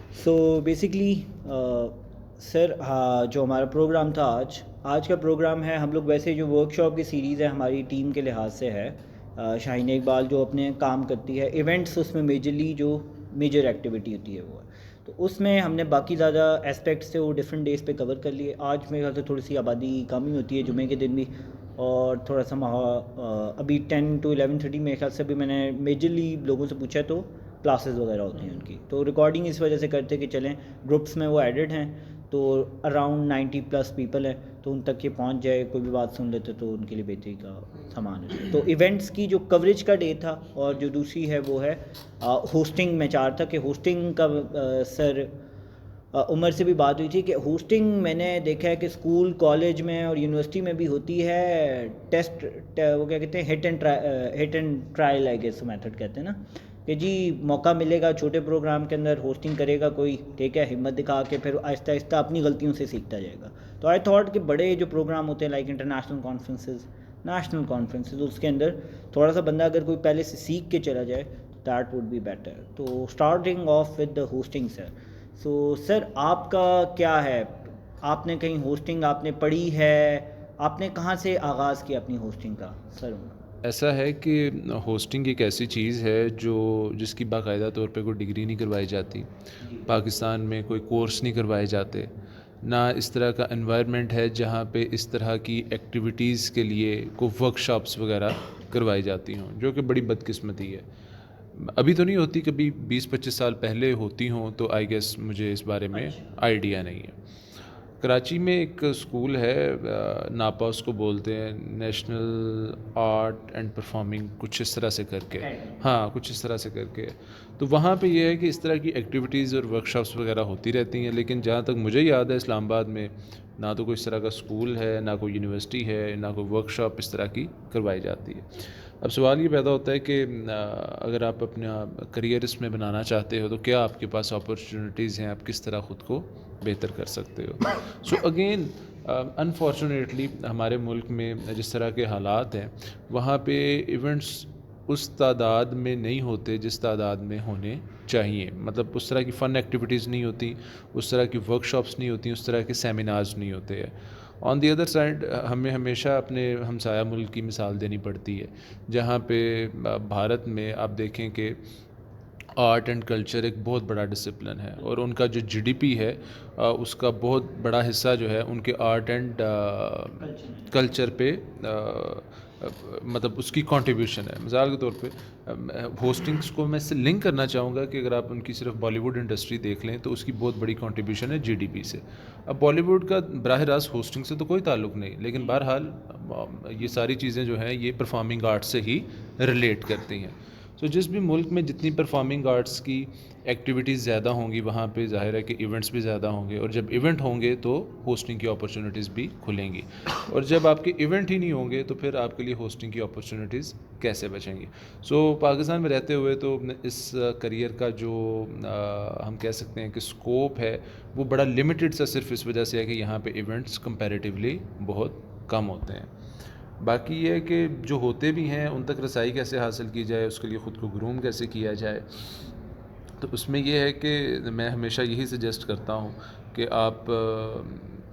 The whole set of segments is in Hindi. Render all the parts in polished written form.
सो बेसिकली सर, हाँ, जो हमारा प्रोग्राम था आज आज का प्रोग्राम है, हम लोग वैसे जो वर्कशॉप की सीरीज़ है हमारी टीम के लिहाज से है। शाहीन इकबाल जो अपने काम करती है इवेंट्स, उसमें मेजरली जो मेजर एक्टिविटी होती है वो है। तो उसमें हमने बाकी ज़्यादा एस्पेक्ट्स थे वो डिफरेंट डेज़ पे कवर कर लिए। आज मेरे ख्याल से थोड़ी सी आबादी कम ही होती है जुमे के दिन भी, और थोड़ा सा अभी 10 to 11:30 मेरे ख्याल से भी मैंने मेजरली लोगों से पूछा तो क्लासेस वगैरह होती हैं उनकी। तो रिकॉर्डिंग इस वजह से करते कि चलें ग्रुप्स में वो एडेड हैं, तो अराउंड 90+ पीपल हैं, तो उन तक ये पहुंच जाए, कोई भी बात सुन लेते तो उनके लिए बेहतरी का सामान है। तो इवेंट्स की जो कवरेज का डे था, और जो दूसरी है वो है होस्टिंग में चार था कि होस्टिंग का सर उमर से भी बात हुई थी कि होस्टिंग मैंने देखा है कि स्कूल कॉलेज में और यूनिवर्सिटी में भी होती है। वो क्या कहते हैं, hit and trial I guess method कहते हैं ना, कि जी मौका मिलेगा छोटे प्रोग्राम के अंदर होस्टिंग करेगा कोई, ठीक है, हिम्मत दिखा के फिर आहिस्ता आहिस्ता अपनी गलतियों से सीखता जाएगा। तो आई थॉट कि बड़े जो प्रोग्राम होते हैं like international conferences, national conferences, उसके अंदर थोड़ा सा बंदा अगर कोई पहले से सीख के चला जाए दैट वुड बी बेटर। तो starting of with the hosting sir. So sir, आपका क्या है, आपने कहीं होस्टिंग आपने पढ़ी है, आपने कहाँ से आगाज़ किया अपनी होस्टिंग का सर? ऐसा है कि होस्टिंग एक ऐसी चीज़ है जो जिसकी बाकायदा तौर पे कोई डिग्री नहीं करवाई जाती। जी। पाकिस्तान में कोई कोर्स नहीं करवाए जाते, ना इस तरह का एनवायरनमेंट है जहाँ पे इस तरह की एक्टिविटीज़ के लिए कोई वर्कशॉप्स वगैरह करवाई जाती हों, जो कि बड़ी बदकिस्मती है। अभी तो नहीं होती, कभी 20-25 साल पहले होती हों तो आई गेस मुझे इस बारे में अच्छा। आइडिया नहीं है। कराची में एक स्कूल है, नापा उसको बोलते हैं, नेशनल आर्ट एंड परफॉर्मिंग कुछ इस तरह से करके। अकेडमी। हाँ, कुछ इस तरह से करके। तो वहाँ पे ये है कि इस तरह की एक्टिविटीज़ और वर्कशॉप्स वगैरह होती रहती हैं, लेकिन जहाँ तक मुझे याद है इस्लामाबाद में ना तो कोई इस तरह का स्कूल है, ना कोई यूनिवर्सिटी है, ना कोई वर्कशॉप इस तरह की करवाई जाती है। अब सवाल ये पैदा होता है कि अगर आप अपना करियर इसमें बनाना चाहते हो तो क्या आपके पास अपॉर्चुनिटीज़ हैं, आप किस तरह ख़ुद को बेहतर कर सकते हो। सो अगेन अनफॉर्चुनेटली हमारे मुल्क में जिस तरह के हालात हैं वहाँ पे इवेंट्स उस तादाद में नहीं होते जिस तादाद में होने चाहिए। मतलब उस तरह की फ़न एक्टिविटीज़ नहीं होती, उस तरह की वर्कशॉप्स नहीं होती, उस तरह के सेमिनार्स नहीं होते हैं। ऑन दी अदर साइड हमें हमेशा अपने हमसाया मुल्क की मिसाल देनी पड़ती है, जहाँ पे भारत में आप देखें कि आर्ट एंड कल्चर एक बहुत बड़ा डिसिप्लिन है और उनका जो जीडीपी है उसका बहुत बड़ा हिस्सा जो है उनके आर्ट एंड कल्चर पे मतलब उसकी कंट्रीब्यूशन है। मिसाल के तौर पे होस्टिंग्स को मैं इससे लिंक करना चाहूँगा कि अगर आप उनकी सिर्फ बॉलीवुड इंडस्ट्री देख लें तो उसकी बहुत बड़ी कंट्रीब्यूशन है जीडीपी से। अब बॉलीवुड का बराह रास्त होस्टिंग से तो कोई ताल्लुक़ नहीं, लेकिन बहरहाल ये सारी चीज़ें जो हैं ये परफॉर्मिंग आर्ट से ही रिलेट करती हैं। तो जिस भी मुल्क में जितनी परफॉर्मिंग आर्ट्स की एक्टिविटीज़ ज़्यादा होंगी वहाँ पे ज़ाहिर है कि इवेंट्स भी ज़्यादा होंगे, और जब इवेंट होंगे तो होस्टिंग की अपॉर्चुनिटीज़ भी खुलेंगी, और जब आपके इवेंट ही नहीं होंगे तो फिर आपके लिए होस्टिंग की अपॉर्चुनिटीज़ कैसे बचेंगी। सो पाकिस्तान में रहते हुए तो इस करियर का जो हम कह सकते हैं कि स्कोप है वो बड़ा लिमिटेड सा सिर्फ इस वजह से है कि यहाँ पे इवेंट्स कंपैरेटिवली बहुत कम होते हैं। बाकी ये है कि जो होते भी हैं उन तक रसाई कैसे हासिल की जाए, उसके लिए ख़ुद को ग्रूम कैसे किया जाए। तो उसमें ये है कि मैं हमेशा यही सजेस्ट करता हूँ कि आप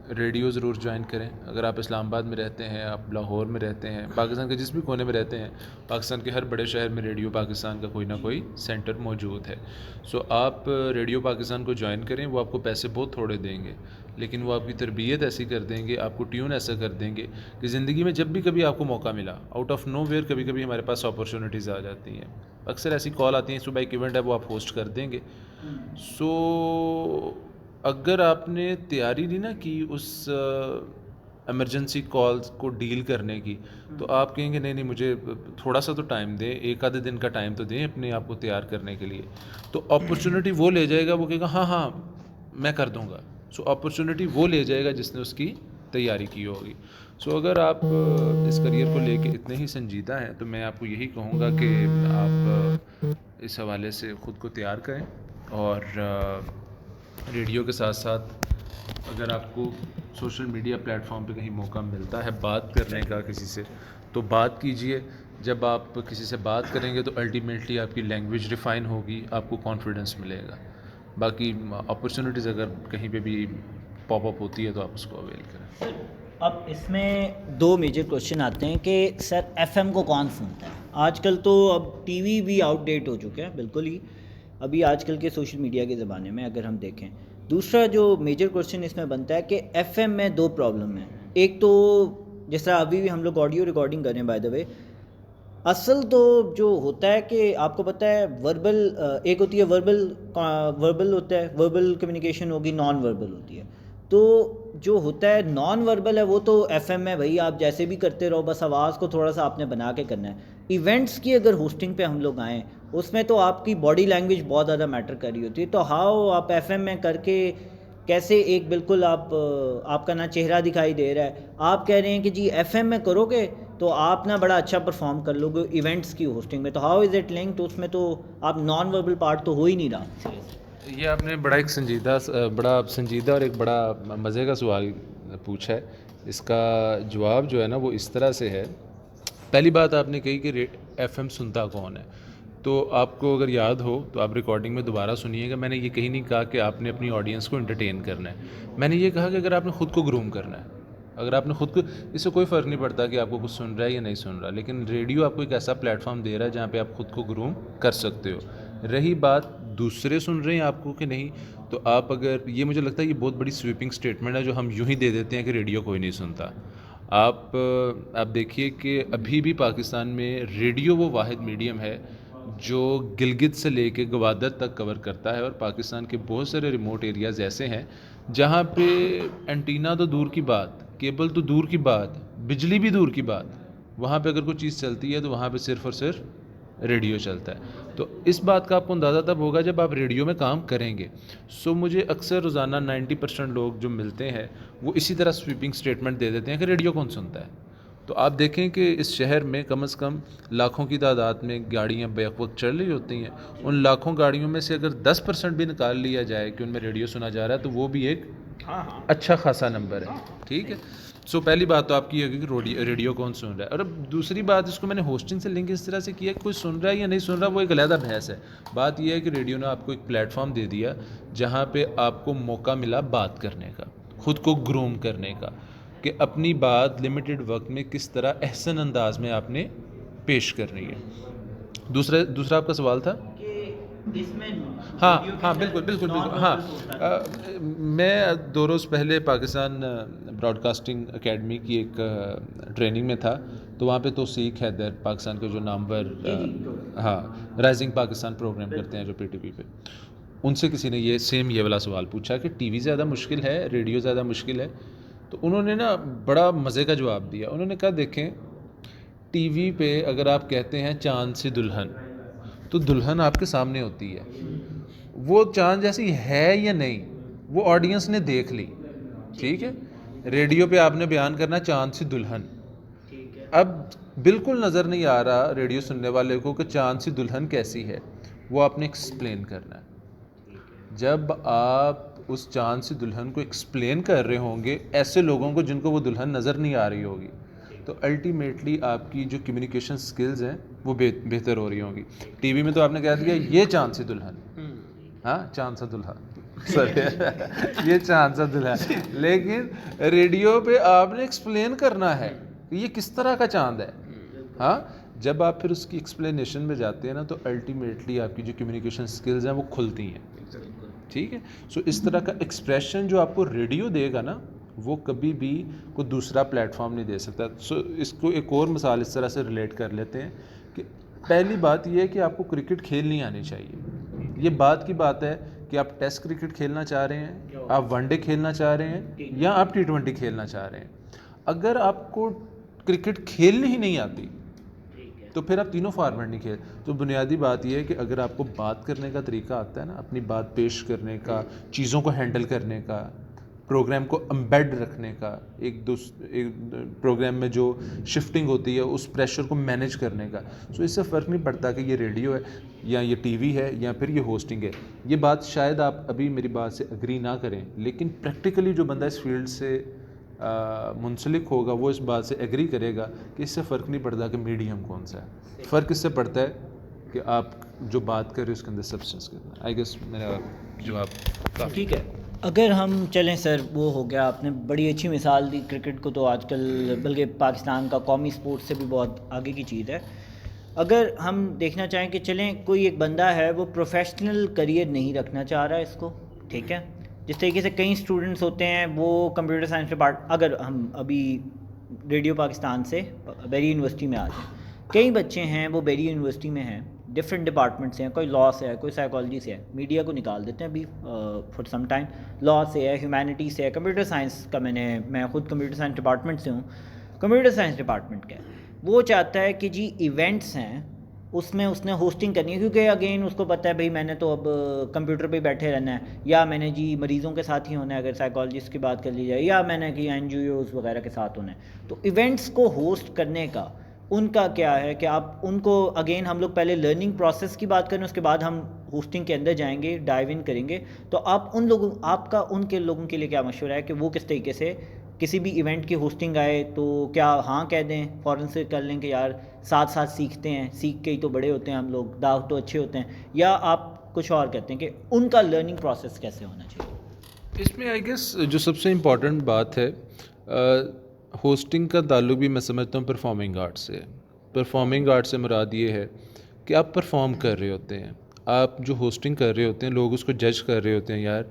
रेडियो ज़रूर ज्वाइन करें। अगर आप इस्लामाबाद में रहते हैं, आप लाहौर में रहते हैं, पाकिस्तान के जिस भी कोने में रहते हैं, पाकिस्तान के हर बड़े शहर में रेडियो पाकिस्तान का कोई ना कोई सेंटर मौजूद है। सो आप रेडियो पाकिस्तान को ज्वाइन करें। वो आपको पैसे बहुत थोड़े देंगे, लेकिन वो आपकी तरबियत ऐसी कर देंगे, आपको ट्यून ऐसा कर देंगे कि ज़िंदगी में जब भी कभी आपको मौका मिला, आउट ऑफ नो वेयर कभी कभी हमारे पास अपॉर्चुनिटीज़ आ जाती हैं। अक्सर ऐसी कॉल आती हैं, सुबह एक इवेंट है वो आप होस्ट कर देंगे। सो अगर आपने तैयारी नहीं ना की उस इमरजेंसी कॉल्स को डील करने की, तो आप कहेंगे नहीं नहीं मुझे थोड़ा सा तो टाइम दें, एक आधे दिन का टाइम तो दें अपने आप को तैयार करने के लिए। तो अपॉर्चुनिटी वो ले जाएगा, वो कहेगा हाँ हाँ मैं कर दूँगा। सो अपॉर्चुनिटी वो ले जाएगा जिसने उसकी तैयारी की होगी। सो अगर आप इस करियर को लेके इतने ही संजीदा हैं तो मैं आपको यही कहूँगा कि आप इस हवाले से ख़ुद को तैयार करें, और रेडियो के साथ साथ अगर आपको सोशल मीडिया प्लेटफॉर्म पे कहीं मौका मिलता है बात करने का किसी से, तो बात कीजिए। जब आप किसी से बात करेंगे तो अल्टीमेटली आपकी लैंग्वेज रिफ़ाइन होगी, आपको कॉन्फिडेंस मिलेगा। बाकी अपॉर्चुनिटीज़ अगर कहीं पे भी पॉप अप होती है तो आप उसको अवेल करें। सर अब इसमें दो मेजर क्वेश्चन आते हैं कि सर एफएम को कौन सुनता है। आजकल तो अब टीवी भी आउटडेट हो चुके हैं बिल्कुल ही, अभी आजकल के सोशल मीडिया के ज़माने में अगर हम देखें। दूसरा जो मेजर क्वेश्चन इसमें बनता है कि एफएम में दो प्रॉब्लम है। एक तो जिस तरह अभी भी हम लोग ऑडियो रिकॉर्डिंग कर रहे हैं बाय द वे, असल तो जो होता है कि आपको पता है वर्बल, एक होती है वर्बल, वर्बल होता है, वर्बल कम्युनिकेशन होगी, नॉन वर्बल होती है। तो जो होता है नॉन वर्बल है वो तो एफएम में भाई आप जैसे भी करते रहो, बस आवाज़ को थोड़ा सा आपने बना के करना है। इवेंट्स की अगर होस्टिंग पे हम लोग आएँ, उसमें तो आपकी बॉडी लैंग्वेज बहुत ज़्यादा मैटर कर रही होती है। तो हाउ आप एफएम में करके कैसे एक बिल्कुल आप, आपका ना चेहरा दिखाई दे रहा है, आप कह रहे हैं कि जी एफएम में करोगे तो आप ना बड़ा अच्छा परफॉर्म कर लोगे इवेंट्स की होस्टिंग में, तो हाउ इज़ इट लिंक, तो उसमें तो आप नॉन वर्बल पार्ट तो हो ही नहीं रहा। ये आपने बड़ा एक बड़ा संजीदा और एक बड़ा मज़े का सवाल पूछा है। इसका जवाब जो है ना वो इस तरह से है। पहली बात आपने कही कि एफएम सुनता कौन है, तो आपको अगर याद हो तो आप रिकॉर्डिंग में दोबारा सुनिएगा। मैंने ये कहीं नहीं कहा कि आपने अपनी ऑडियंस को एंटरटेन करना है। मैंने ये कहा कि अगर आपने ख़ुद को ग्रूम करना है, अगर आपने ख़ुद को, इससे कोई फ़र्क नहीं पड़ता कि आपको कुछ सुन रहा है या नहीं सुन रहा, लेकिन रेडियो आपको एक ऐसा प्लेटफॉर्म दे रहा है जहाँ पे आप ख़ुद को ग्रूम कर सकते हो। रही बात दूसरे सुन रहे हैं आपको कि नहीं, तो आप अगर, ये मुझे लगता है ये बहुत बड़ी स्वीपिंग स्टेटमेंट है जो हम यूँ ही दे देते हैं कि रेडियो कोई नहीं सुनता। आप देखिए कि अभी भी पाकिस्तान में रेडियो वो वाहिद मीडियम है जो गिलगित से लेके गवादर तक कवर करता है, और पाकिस्तान के बहुत सारे रिमोट एरियाज़ ऐसे हैं जहाँ पे एंटीना तो दूर की बात, केबल तो दूर की बात, बिजली भी दूर की बात, वहाँ पे अगर कोई चीज़ चलती है तो वहाँ पे सिर्फ़ और सिर्फ रेडियो चलता है। तो इस बात का आपको अंदाज़ा तब होगा जब आप रेडियो में काम करेंगे। सो मुझे अक्सर रोज़ाना 90% लोग जो मिलते हैं वो इसी तरह स्वीपिंग स्टेटमेंट दे देते हैं कि रेडियो कौन सुनता है। तो आप देखें कि इस शहर में कम से कम लाखों की तादाद में गाड़ियाँ बैक वक्त चल रही होती हैं। उन लाखों गाड़ियों में से अगर 10% भी निकाल लिया जाए कि उनमें रेडियो सुना जा रहा है तो वो भी एक अच्छा खासा नंबर है। ठीक है। सो पहली बात तो आपकी है कि रेडियो कौन सुन रहा है। और अब दूसरी बात, इसको मैंने होस्टिंग से लिंक इस तरह से किया कि कोई सुन रहा है या नहीं सुन रहा वो एक अलग बहस है। बात यह है कि रेडियो ने आपको एक प्लेटफॉर्म दे दिया जहाँ पे आपको मौका मिला बात करने का, ख़ुद को ग्रूम करने का, कि अपनी बात लिमिटेड वक्त में किस तरह एहसन अंदाज में आपने पेश करनी है। दूसरा आपका सवाल था हाँ बिल्कुल हाँ। मैं 2 रोज़ पहले पाकिस्तान ब्रॉडकास्टिंग एकेडमी की एक ट्रेनिंग में था, तो वहाँ पे तौसीक हैदर, पाकिस्तान के जो नामवर राइजिंग पाकिस्तान प्रोग्राम करते हैं जो पीटीवी पे, उनसे किसी ने ये वाला सवाल पूछा कि टीवी ज़्यादा मुश्किल है, रेडियो ज़्यादा मुश्किल है। तो उन्होंने ना बड़ा मज़े का जवाब दिया। उन्होंने कहा देखें, टीवी पे अगर आप कहते हैं चाँद सी दुल्हन, तो दुल्हन आपके सामने होती है, वो चाँद जैसी है या नहीं वो ऑडियंस ने देख ली, ठीक है। रेडियो पे आपने बयान करना चाँद सी दुल्हन, अब बिल्कुल नज़र नहीं आ रहा रेडियो सुनने वाले को कि चाँद सी दुल्हन कैसी है, वो आपने एक्सप्लेन करना है। जब आप उस चाँद सी दुल्हन को एक्सप्लेन कर रहे होंगे ऐसे लोगों को जिनको वो दुल्हन नज़र नहीं आ रही होगी, तो अल्टीमेटली आपकी जो कम्युनिकेशन स्किल्स हैं वो बेहतर हो रही होंगी। टीवी में तो आपने कह दिया ये चाँद सी दुल्हन, हाँ चाँद सा दुल्हा सॉरी ये चाँद सा दुल्हा, लेकिन रेडियो पे आपने एक्सप्लेन करना है कि ये किस तरह का चाँद है। हाँ, जब आप फिर उसकी एक्सप्लेनेशन में जाते हैं ना तो अल्टीमेटली आपकी जो कम्युनिकेशन स्किल्स हैं वो खुलती हैं। ठीक है। सो इस तरह का एक्सप्रेशन जो आपको रेडियो देगा ना वो कभी भी कोई दूसरा प्लेटफॉर्म नहीं दे सकता। सो इसको एक और मिसाल इस तरह से रिलेट कर लेते हैं कि पहली बात यह है कि आपको क्रिकेट खेलनी आनी चाहिए। ये बात की बात है कि आप टेस्ट क्रिकेट खेलना चाह रहे हैं, आप वनडे खेलना चाह रहे हैं, या आप T20 खेलना चाह रहे हैं। अगर आपको क्रिकेट खेलनी ही नहीं आती तो फिर आप तीनों फॉर्मेट नहीं खेल। तो बुनियादी बात यह है कि अगर आपको बात करने का तरीका आता है ना, अपनी बात पेश करने का, चीज़ों को हैंडल करने का, प्रोग्राम को एम्बेड रखने का, एक प्रोग्राम में जो शिफ्टिंग होती है उस प्रेशर को मैनेज करने का, सो इससे फ़र्क नहीं पड़ता कि ये रेडियो है या ये टीवी है या फिर ये होस्टिंग है। ये बात शायद आप अभी मेरी बात से एग्री ना करें, लेकिन प्रैक्टिकली जो बंदा इस फील्ड से मुंसलिक होगा वो इस बात से एग्री करेगा कि इससे फ़र्क नहीं पड़ता कि मीडियम कौन सा है। फ़र्क इससे पड़ता है कि आप जो बात कर रहे हो उसके अंदर सब्सटेंस कितना है। आई गेस मेरा जवाब काफ़ी ठीक है। अगर हम चलें सर, वो हो गया, आपने बड़ी अच्छी मिसाल दी क्रिकेट को, तो आजकल बल्कि पाकिस्तान का कौमी स्पोर्ट से भी बहुत आगे की चीज़ है। अगर हम देखना चाहें कि चलें कोई एक बंदा है वो प्रोफेशनल करियर नहीं रखना चाह रहा है इसको, ठीक है, जिस तरीके से कई स्टूडेंट्स होते हैं वो कंप्यूटर साइंस के पार्ट, अगर हम अभी रेडियो पाकिस्तान से बेरी यूनिवर्सिटी में आ जाएँ, कई बच्चे हैं वो बेरी यूनिवर्सिटी में हैं, डिफरेंट डिपार्टमेंट से हैं, कोई लॉ से है, कोई साइकोलॉजी से है, मीडिया को निकाल देते हैं अभी फॉर सम टाइम, लॉ से है, ह्यूमैनिटी से है, कंप्यूटर साइंस का मैं खुद कंप्यूटर साइंस डिपार्टमेंट से हूँ, कंप्यूटर साइंस डिपार्टमेंट का है, वो चाहता है कि जी इवेंट्स हैं उसमें उसने होस्टिंग करनी है, क्योंकि अगेन उसको पता है भाई मैंने तो अब कंप्यूटर पे बैठे रहना है, या मैंने जी मरीज़ों के साथ ही होना है अगर साइकोलॉजिस्ट की बात कर ली जाए, या मैंने कि NGOs वगैरह के साथ होना है। तो इवेंट्स को होस्ट करने का उनका क्या है कि आप उनको, अगेन हम लोग पहले लर्निंग प्रोसेस की बात करें, उसके बाद हम होस्टिंग के अंदर जाएंगे, डाइव इन करेंगे, तो आप उन लोगों, आपका उनके लोगों के लिए क्या मशवरा है कि वो किस तरीके से किसी भी इवेंट की होस्टिंग आए तो क्या हाँ कह दें, फ़ौरन से कर लें कि यार साथ साथ सीखते हैं, सीख के ही तो बड़े होते हैं हम लोग, दाव तो अच्छे होते हैं, या आप कुछ और कहते हैं कि उनका लर्निंग प्रोसेस कैसे होना चाहिए? इसमें आई गेस जो सबसे इम्पॉर्टेंट बात है, होस्टिंग का ताल्लुक भी मैं समझता हूँ परफॉर्मिंग आर्ट से। परफॉर्मिंग आर्ट से मुराद ये है कि आप परफॉर्म कर रहे होते हैं, आप जो होस्टिंग कर रहे होते हैं लोग उसको जज कर रहे होते हैं, यार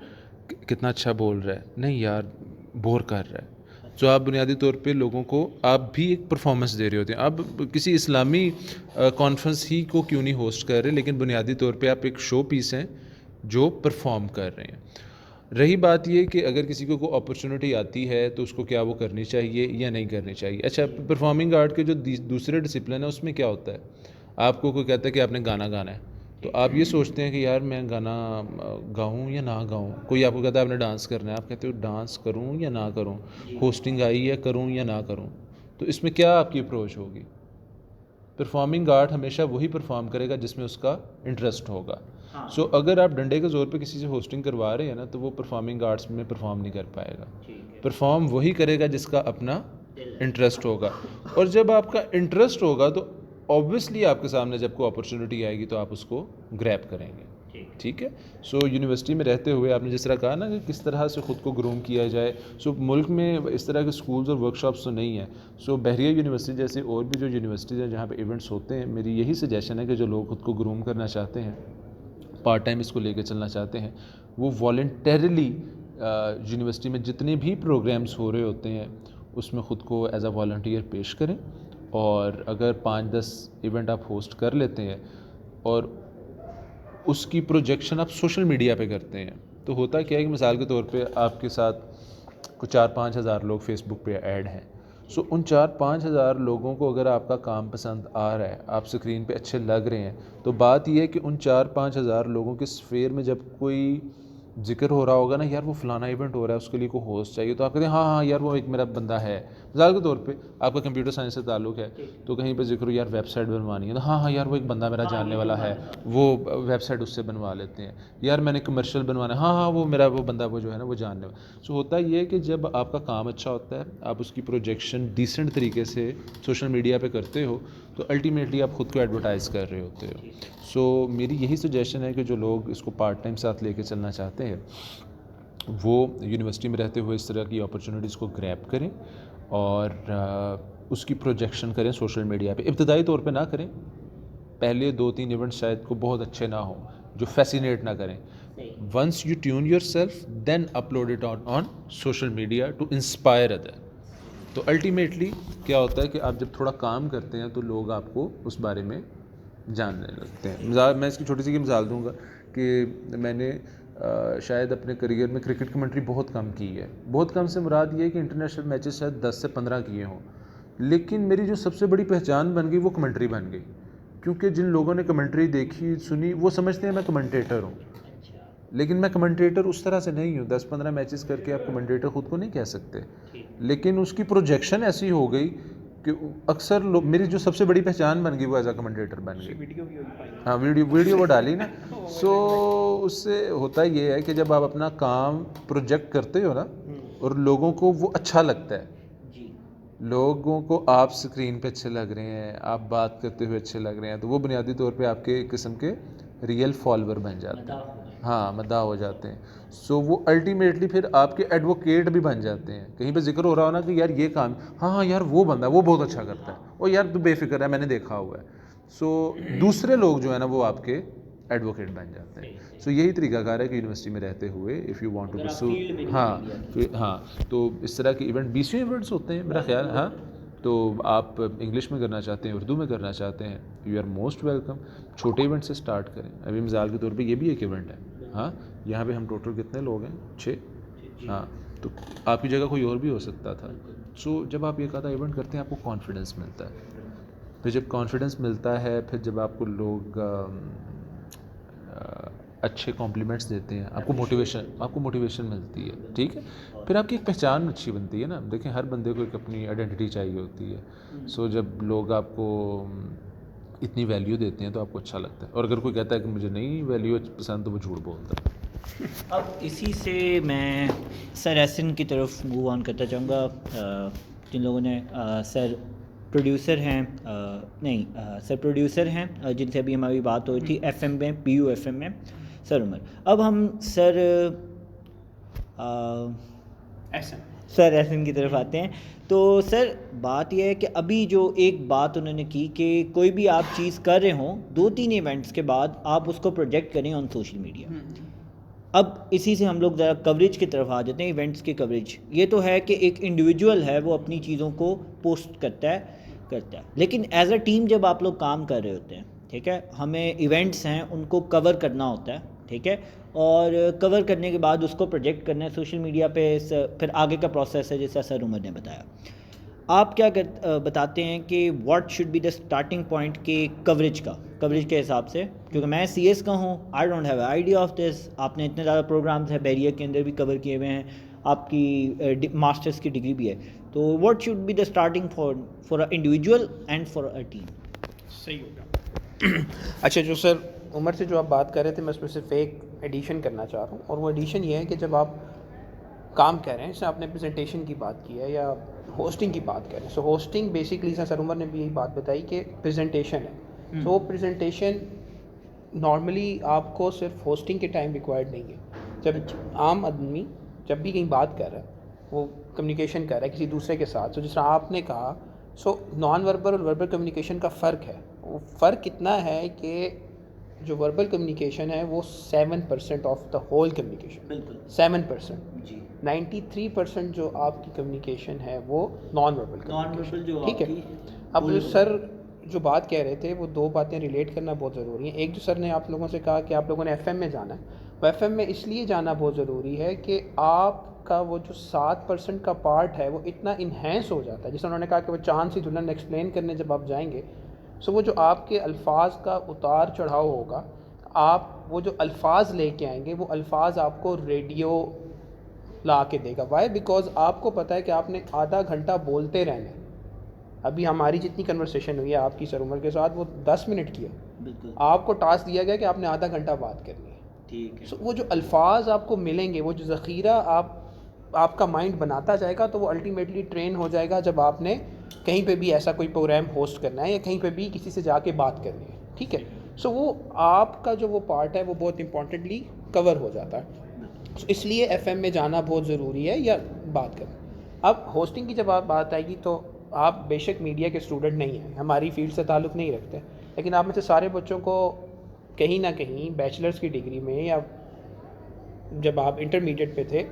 कितना अच्छा बोल रहा है, नहीं यार बोर कर रहा है। तो आप बुनियादी तौर पे लोगों को आप भी एक परफॉर्मेंस दे रहे होते हैं। आप किसी इस्लामी कॉन्फ्रेंस ही को क्यों नहीं होस्ट कर रहे, लेकिन बुनियादी तौर पे आप एक शो पीस हैं जो परफॉर्म कर रहे हैं। रही बात ये कि अगर किसी को कोई अपॉर्चुनिटी आती है तो उसको क्या वो करनी चाहिए या नहीं करनी चाहिए। अच्छा, परफॉर्मिंग आर्ट के जो दूसरे डिसिप्लिन है उसमें क्या होता है, आपको कोई कहता है कि आपने गाना गाना है, तो आप ये सोचते हैं कि यार मैं गाना गाऊं या ना गाऊं। कोई आपको कहता है आपने डांस करना है, आप कहते हो डांस करूं या ना करूं, होस्टिंग आई है करूं या ना करूं। तो इसमें क्या आपकी अप्रोच होगी? परफॉर्मिंग आर्ट हमेशा वही परफॉर्म करेगा जिसमें उसका इंटरेस्ट होगा। सो अगर आप डंडे के ज़ोर पे किसी से होस्टिंग करवा रहे हैं ना, तो वो परफॉर्मिंग आर्ट्स में परफॉर्म नहीं कर पाएगा। परफॉर्म वही करेगा जिसका अपना इंटरेस्ट होगा, और जब आपका इंटरेस्ट होगा तो ऑब्वियसली आपके सामने जब कोई अपॉर्चुनिटी आएगी तो आप उसको ग्रैब करेंगे। ठीक है। सो यूनिवर्सिटी में रहते हुए आपने जिस तरह कहा ना कि किस तरह से ख़ुद को ग्रूम किया जाए, सो मुल्क में इस तरह के स्कूल्स और वर्कशॉप्स तो नहीं है। सो बहरिया यूनिवर्सिटी जैसे और भी जो यूनिवर्सिटीज़ हैं जहाँ पे इवेंट्स होते हैं, मेरी यही सजेशन है कि जो लोग ख़ुद को ग्रूम करना चाहते हैं, पार्ट टाइम इसको लेके चलना चाहते हैं, वो वॉलंटरली यूनिवर्सिटी में जितने भी प्रोग्राम्स हो रहे होते हैं उसमें ख़ुद को एज अ वॉलंटियर पेश करें। और अगर 5-10 इवेंट आप होस्ट कर लेते हैं और उसकी प्रोजेक्शन आप सोशल मीडिया पे करते हैं, तो होता क्या है कि मिसाल के तौर पे आपके साथ कुछ 4-5 हज़ार लोग फेसबुक पे ऐड हैं। सो उन 4-5 हज़ार लोगों को अगर आपका काम पसंद आ रहा है, आप स्क्रीन पे अच्छे लग रहे हैं, तो बात यह है कि उन 4-5 हज़ार लोगों के स्फेयर में जब कोई जिक्र हो रहा होगा ना, यार वो फ़लाना इवेंट हो रहा है उसके लिए कोई होस्ट चाहिए, तो आप कहते हैं हाँ हाँ यार वो एक मेरा बंदा है। मिसाल के तौर पे आपका कंप्यूटर साइंस से ताल्लुक़ है, तो कहीं पर जिक्र हो यार वेबसाइट बनवानी है, तो हाँ हाँ यार वो एक बंदा मेरा जानने वाला है, वो वेबसाइट उससे बनवा लेते हैं। यार मैंने कमर्शियल बनवाना है, हाँ हाँ वो मेरा वो बंदा वो जो है ना वो जानने वाला। सो होता ये है कि जब आपका काम अच्छा होता है, आप उसकी प्रोजेक्शन डिसेंट तरीके से सोशल मीडिया पे करते हो, तो अल्टीमेटली आप ख़ुद को एडवर्टाइज़ कर रहे होते हो। सो मेरी यही सजेशन है कि जो लोग इसको पार्ट टाइम साथ लेके चलना चाहते हैं वो यूनिवर्सिटी में रहते हुए इस तरह की अपॉर्चुनिटीज़ को ग्रैब करें और उसकी प्रोजेक्शन करें सोशल मीडिया पे। इब्तदाई तौर पे ना करें, पहले 2-3 इवेंट शायद को बहुत अच्छे ना हो जो फैसिनेट ना करें। Once you tune your self then upload it on social media to inspire other. तो अल्टीमेटली क्या होता है कि आप जब थोड़ा काम करते हैं तो लोग आपको उस बारे में जानने लगते हैं। मैं इसकी छोटी सी मिसाल दूंगा कि मैंने शायद अपने करियर में क्रिकेट कमेंट्री बहुत कम की है। बहुत कम से मुराद ये है कि इंटरनेशनल मैचेस शायद 10 से 15 किए हों, लेकिन मेरी जो सबसे बड़ी पहचान बन गई वो कमेंट्री बन गई, क्योंकि जिन लोगों ने कमेंट्री देखी सुनी वो समझते हैं मैं कमेंटेटर हूँ, लेकिन मैं कमेंटेटर उस तरह से नहीं हूँ। 10-15 मैचेस करके आप कमेंटेटर ख़ुद को नहीं कह सकते, लेकिन उसकी प्रोजेक्शन ऐसी हो गई कि अक्सर लोग, मेरी जो सबसे बड़ी पहचान बन गई वो एज अ कमेंटेटर बन गई। हाँ वीडियो वो डाली ना। सो उससे होता ये है कि जब आप अपना काम प्रोजेक्ट करते हो ना और लोगों को वो अच्छा लगता है, लोगों को आप स्क्रीन पे अच्छे लग रहे हैं, आप बात करते हुए अच्छे लग रहे हैं, तो वो बुनियादी तौर पे आपके एक किस्म के रियल फॉलोअर बन जाते हैं, हाँ मद्दाह हो जाते हैं। सो वो अल्टीमेटली फिर आपके एडवोकेट भी बन जाते हैं। कहीं पे जिक्र हो रहा हो ना कि यार ये काम, हाँ हाँ यार वो बंदा वो बहुत अच्छा करता है, और यार तू बेफिक्र है मैंने देखा हुआ है। सो दूसरे लोग जो है ना वो आपके एडवोकेट बन जाते हैं। सो यही तरीकाकार है कि यूनिवर्सिटी में रहते हुए if you want to pursue, हाँ तो इस तरह के इवेंट 20 इवेंट्स होते हैं मेरा ख्याल। हाँ तो आप इंग्लिश में करना चाहते हैं, उर्दू में करना चाहते हैं, यू आर मोस्ट वेलकम। छोटे इवेंट से स्टार्ट करें। अभी मिसाल के तौर पे ये भी एक इवेंट है। हाँ यहाँ पे हम टोटल कितने लोग हैं? 6। हाँ तो आपकी जगह कोई और भी हो सकता था। सो जब आप एक आधा इवेंट करते हैं आपको कॉन्फिडेंस मिलता है। फिर जब कॉन्फिडेंस मिलता है, फिर जब आपको लोग अच्छे कॉम्प्लीमेंट्स देते हैं, आपको मोटिवेशन मिलती है, ठीक है। फिर आपकी एक पहचान अच्छी बनती है ना। देखें हर बंदे को एक अपनी आइडेंटिटी चाहिए होती है। सो जब लोग आपको इतनी वैल्यू देते हैं तो आपको अच्छा लगता है, और अगर कोई कहता है कि मुझे नहीं वैल्यू पसंद तो वो झूठ बोलता है। अब इसी से मैं सर एहसन की तरफ मूव ऑन करना चाहूँगा। जिन लोगों ने सर प्रोड्यूसर हैं, सर प्रोड्यूसर हैं जिनसे अभी हमारी बात हो रही थी एफएम में, पीयू एफएम में, सर उमर। अब हम सर एहसन की तरफ आते हैं। तो सर बात यह है कि अभी जो एक बात उन्होंने की कि कोई भी आप चीज़ कर रहे हों 2-3 इवेंट्स के बाद आप उसको प्रोजेक्ट करें ऑन सोशल मीडिया। अब इसी से हम लोग ज़रा कवरेज की तरफ आ जाते हैं, इवेंट्स की कवरेज। ये तो है कि एक इंडिविजुअल है वो अपनी चीज़ों को पोस्ट करता है, लेकिन एज अ टीम जब आप लोग काम कर रहे होते हैं, ठीक है, हमें इवेंट्स हैं उनको कवर करना होता है, ठीक है, और कवर करने के बाद उसको प्रोजेक्ट करना है सोशल मीडिया पे। फिर आगे का प्रोसेस है जैसा सर उमर ने बताया। आप क्या बताते हैं कि what should be the starting point के कवरेज के हिसाब से? क्योंकि मैं सीएस का हूँ, I don't have idea of this. आपने इतने ज़्यादा प्रोग्राम्स हैं बैरियर के अंदर भी कवर किए हुए हैं, आपकी मास्टर्स की डिग्री भी है, तो what should be the starting for a individual and for a team? सही होगा। अच्छा, जो सर उमर से जो आप बात कर रहे थे, मैं उसमें सिर्फ एक एडिशन करना चाह रहा हूँ, और वो एडिशन ये है कि जब आप काम कर रहे हैं, जैसे आपने प्रेजेंटेशन की बात की है या होस्टिंग की बात करें, सो होस्टिंग बेसिकली सर उमर ने भी यही बात बताई कि प्रेजेंटेशन है। तो वो प्रेजेंटेशन नॉर्मली आपको सिर्फ होस्टिंग के टाइम रिक्वायर्ड नहीं है। जब आम आदमी जब भी कहीं बात कर रहा है, वो कम्युनिकेशन कर रहा है किसी दूसरे के साथ, तो जिस तरह आपने कहा, सो नॉन वर्बल और वर्बल कम्युनिकेशन का फ़र्क है। वो फ़र्क इतना है कि जो वर्बल कम्युनिकेशन है वो 7% ऑफ द होल कम्युनिकेशन, बिल्कुल 7% जी। 93% जो आपकी कम्युनिकेशन है वो नॉन वर्बल जो ठीक है। अब जो सर जो बात कह रहे थे, वो दो बातें रिलेट करना बहुत ज़रूरी है। एक जो सर ने आप लोगों से कहा कि आप लोगों ने एफएम में जाना है, वो एफएम में इसलिए जाना बहुत ज़रूरी है कि आपका वो जो 7% का पार्ट है वो इतना इन्हेंस हो जाता है। जैसे उन्होंने कहा कि वो चांद सी दुल्हन एक्सप्लेन करने जब आप जाएंगे, सो वो जो आपके अल्फाज का उतार चढ़ाव होगा, आप वो जो अल्फाज लेके आएंगे वो अल्फाज आपको रेडियो ला के देगा। वाई? बिकॉज आपको पता है कि आपने आधा घंटा बोलते रहना है। अभी हमारी जितनी कन्वर्सेशन हुई है आपकी सर उमर के साथ, वो 10 मिनट की है। बिल्कुल आपको टास्क दिया गया कि आपने आधा घंटा बात करनी है, ठीक है। सो वो जो अल्फाज आपको मिलेंगे, वो जो ज़ख़ीरा आपका माइंड बनाता जाएगा, तो वो अल्टीमेटली ट्रेन हो जाएगा जब आपने कहीं पे भी ऐसा कोई प्रोग्राम होस्ट करना है या कहीं पे भी किसी से जाके बात करनी है, ठीक है। सो वो आपका जो वो पार्ट है वो बहुत इंपॉर्टेंटली कवर हो जाता है। So, इसलिए एफएम में जाना बहुत ज़रूरी है या बात करना। अब होस्टिंग की जब आप बात आएगी, तो आप बेशक मीडिया के स्टूडेंट नहीं हैं, हमारी फील्ड से ताल्लुक़ नहीं रखते, लेकिन आप में से सारे बच्चों को कहीं ना कहीं बैचलर्स की डिग्री में या जब आप इंटरमीडिएट पे थे,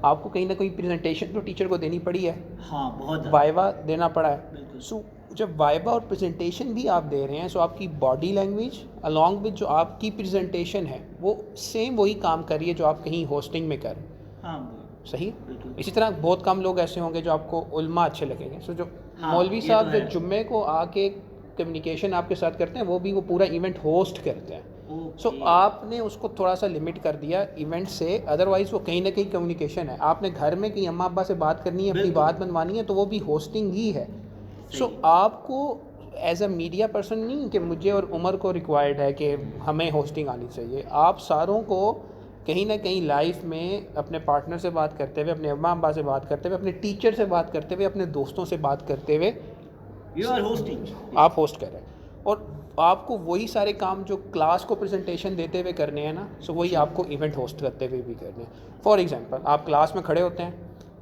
आपको कहीं ना कहीं प्रेजेंटेशन तो टीचर को देनी पड़ी है। हाँ, बहुत वाइवा देना पड़ा है। बिल्कुल। सो जब वाइवा और प्रेजेंटेशन भी आप दे रहे हैं, सो आपकी बॉडी लैंग्वेज अलॉन्ग विद जो आपकी प्रेजेंटेशन है वो सेम वही काम कर रही है जो आप कहीं होस्टिंग में कर। हाँ सही। बिल्कुल। इसी तरह बहुत कम लोग ऐसे होंगे जो आपको उल्मा अच्छे लगेंगे। सो जो हाँ, मौलवी ये साहब तो जो है। जुम्मे को आके कम्युनिकेशन आपके साथ करते हैं, वो भी वो पूरा इवेंट होस्ट करते हैं। सो आपने उसको थोड़ा सा लिमिट कर दिया इवेंट से, अदरवाइज़ वो कहीं ना कहीं कम्युनिकेशन है। आपने घर में कहीं अम्मा अब्बा से बात करनी है, अपनी बिल्कुल। बात मनवानी है, तो वो भी होस्टिंग ही है। सो आपको एज अ मीडिया पर्सन नहीं कि मुझे और उमर को रिक्वायर्ड है कि हमें होस्टिंग आनी चाहिए। आप सारों को कहीं ना कहीं लाइफ में अपने पार्टनर से बात करते हुए, अपने अम्मा अब्बा से बात करते हुए, अपने टीचर से बात करते हुए, अपने दोस्तों से बात करते हुए यू आर होस्टिंग, आप होस्ट कर रहे हैं। और आपको वही सारे काम जो क्लास को प्रेजेंटेशन देते हुए करने हैं ना, सो वही आपको इवेंट होस्ट करते हुए भी करने हैं। फॉर एग्जांपल, आप क्लास में खड़े होते हैं,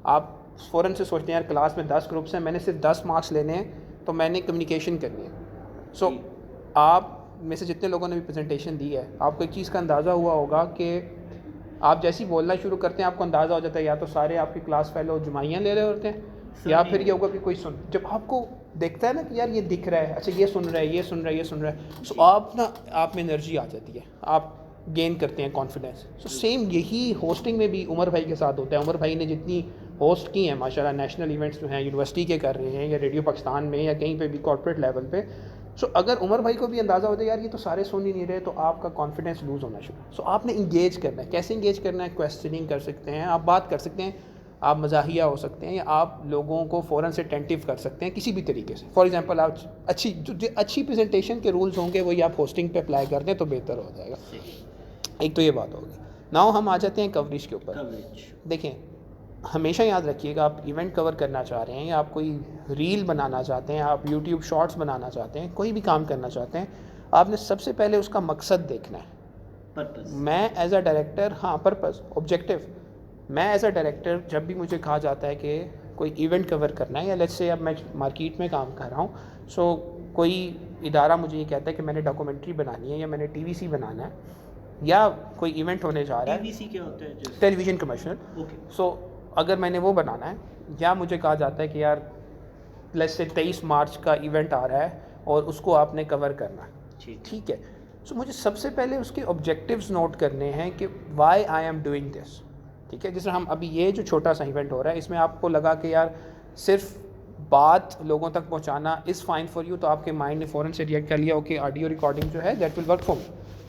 आप फ़ौरन से सोचते हैं यार क्लास में 10 ग्रुप्स हैं, मैंने सिर्फ 10 मार्क्स लेने हैं, तो मैंने कम्युनिकेशन करनी है। सो आप में से जितने लोगों ने भी प्रेजेंटेशन दी है, आपको एक चीज़ का अंदाज़ा हुआ होगा कि आप जैसे ही बोलना शुरू करते हैं आपको अंदाज़ा हो जाता है या तो सारे आपके क्लास फेलो जुमाइयाँ ले रहे होते हैं, या फिर ये होगा कि कोई सुन, जब आपको देखता है ना कि यार ये दिख रहा है, अच्छा ये सुन रहा है, ये सुन रहा है, ये सुन रहा है, सो आप में एनर्जी आ जाती है, आप गेन करते हैं कॉन्फिडेंस। सो सेम यही होस्टिंग में भी उमर भाई के साथ होता है। उमर भाई ने जितनी होस्ट की हैं माशाल्लाह, नेशनल इवेंट्स जो हैं यूनिवर्सिटी के कर रहे हैं या रेडियो पाकिस्तान में या कहीं पे भी कॉर्पोरेट लेवल पे, सो अगर उमर भाई को भी अंदाज़ा होता है यार ये तो सारे सुन ही नहीं रहे, तो आपका कॉन्फिडेंस लूज़ होना शुरू। सो आपने इंगेज करना है। कैसे इंगेज करना है? क्वेश्चनिंग कर सकते हैं, आप बात कर सकते हैं, आप मज़ाहिया हो सकते हैं, या आप लोगों को फ़ौरन से अटेंटिव कर सकते हैं किसी भी तरीके से। फॉर एग्जांपल, आप अच्छी प्रेजेंटेशन के रूल्स होंगे वही आप होस्टिंग पे अप्लाई कर दें तो बेहतर हो जाएगा। एक तो ये बात होगी। नाउ हम आ जाते हैं कवरेज के ऊपर। देखें, हमेशा याद रखिएगा, आप इवेंट कवर करना चाह रहे हैं या आप कोई रील बनाना चाहते हैं, आप यूट्यूब शॉर्ट्स बनाना चाहते हैं, कोई भी काम करना चाहते हैं, आपने सबसे पहले उसका मकसद देखना है। पर्पस। मैं एज अ डायरेक्टर, हाँ पर्पस, ऑब्जेक्टिव, मैं एज अ डायरेक्टर जब भी मुझे कहा जाता है कि कोई इवेंट कवर करना है, या लेट्स से अब मैं मार्केट में काम कर रहा हूँ, सो कोई इदारा मुझे ये कहता है कि मैंने डॉक्यूमेंट्री बनानी है या मैंने टीवीसी बनाना है या कोई इवेंट होने जा रहा है, टीवीसी क्या होता है? Television commercial. ओके। सो अगर मैंने वो बनाना है, या मुझे कहा जाता है कि यार लेट्स से 23 मार्च का इवेंट आ रहा है और उसको आपने कवर करना है, ठीक है। सो मुझे सबसे पहले उसके ऑब्जेक्टिव्स नोट करने हैं कि why I am doing this, ठीक है। जैसे हम अभी ये जो छोटा सा इवेंट हो रहा है, इसमें आपको लगा कि यार सिर्फ बात लोगों तक पहुंचाना इज़ फाइन फॉर यू, तो आपके माइंड ने फ़ौरन से रिएक्ट कर लिया, ओके ऑडियो रिकॉर्डिंग जो है that will work for me,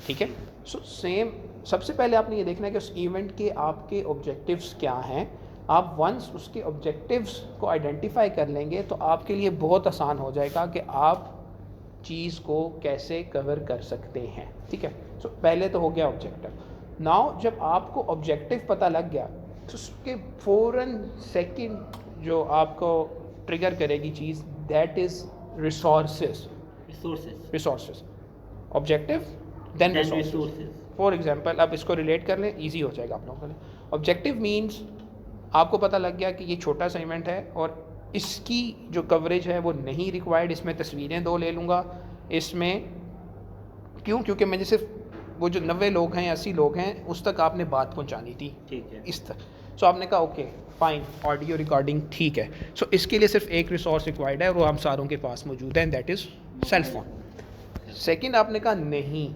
ठीक है। सो सेम, सबसे पहले आपने ये देखना है कि उस इवेंट के आपके ऑब्जेक्टिव्स क्या हैं। आप वंस उसके ऑब्जेक्टिव्स को आइडेंटिफाई कर लेंगे तो आपके लिए बहुत आसान हो जाएगा कि आप चीज़ को कैसे कवर कर सकते हैं, ठीक है। सो पहले तो हो गया ऑब्जेक्टिव। नाउ जब आपको ऑब्जेक्टिव पता लग गया तो उसके फ़ौरन सेकंड जो आपको ट्रिगर करेगी चीज़, that is resources. Objective then resources. For example, अब इसको रिलेट कर लें, इजी हो जाएगा आप लोगों के लिए। ऑब्जेक्टिव मीन्स आपको पता लग गया कि ये छोटा सा इवेंट है और इसकी जो कवरेज है वो नहीं रिक्वायर्ड, इसमें तस्वीरें 2 ले लूँगा, इसमें क्योंकि मुझे सिर्फ वो जो 90 लोग हैं, 80 लोग हैं, उस तक आपने बात पहुंचानी थी, ठीक है। इस तरह। सो आपने कहा ओके फाइन, ऑडियो रिकॉर्डिंग ठीक है। सो इसके लिए सिर्फ एक रिसोर्स रिक्वायर्ड है और वो हम सारों के पास मौजूद है, and that is cell phone. Second आपने कहा नहीं,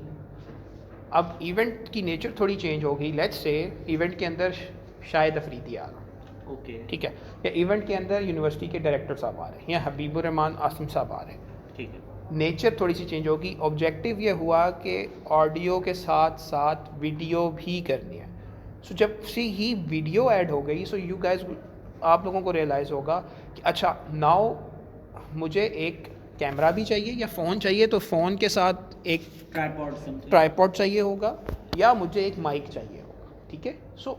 अब इवेंट की नेचर थोड़ी चेंज हो गई। लेट्स से इवेंट के अंदर शायद अफरीदी आ रहा, ओके, ठीक है, या इवेंट के अंदर यूनिवर्सिटी के डायरेक्टर साहब आ रहे हैं या हबीबुर रहमान आसिम साहब आ रहे हैं, ठीक है। नेचर थोड़ी सी चेंज होगी। ऑब्जेक्टिव ये हुआ कि ऑडियो के साथ साथ वीडियो भी करनी है। सो जब से ही वीडियो ऐड हो गई, सो यू गाइस, आप लोगों को रियलाइज़ होगा कि अच्छा नाउ मुझे एक कैमरा भी चाहिए या फ़ोन चाहिए, तो फ़ोन के साथ एक ट्राइपॉड चाहिए होगा या मुझे एक माइक चाहिए होगा, ठीक है। सो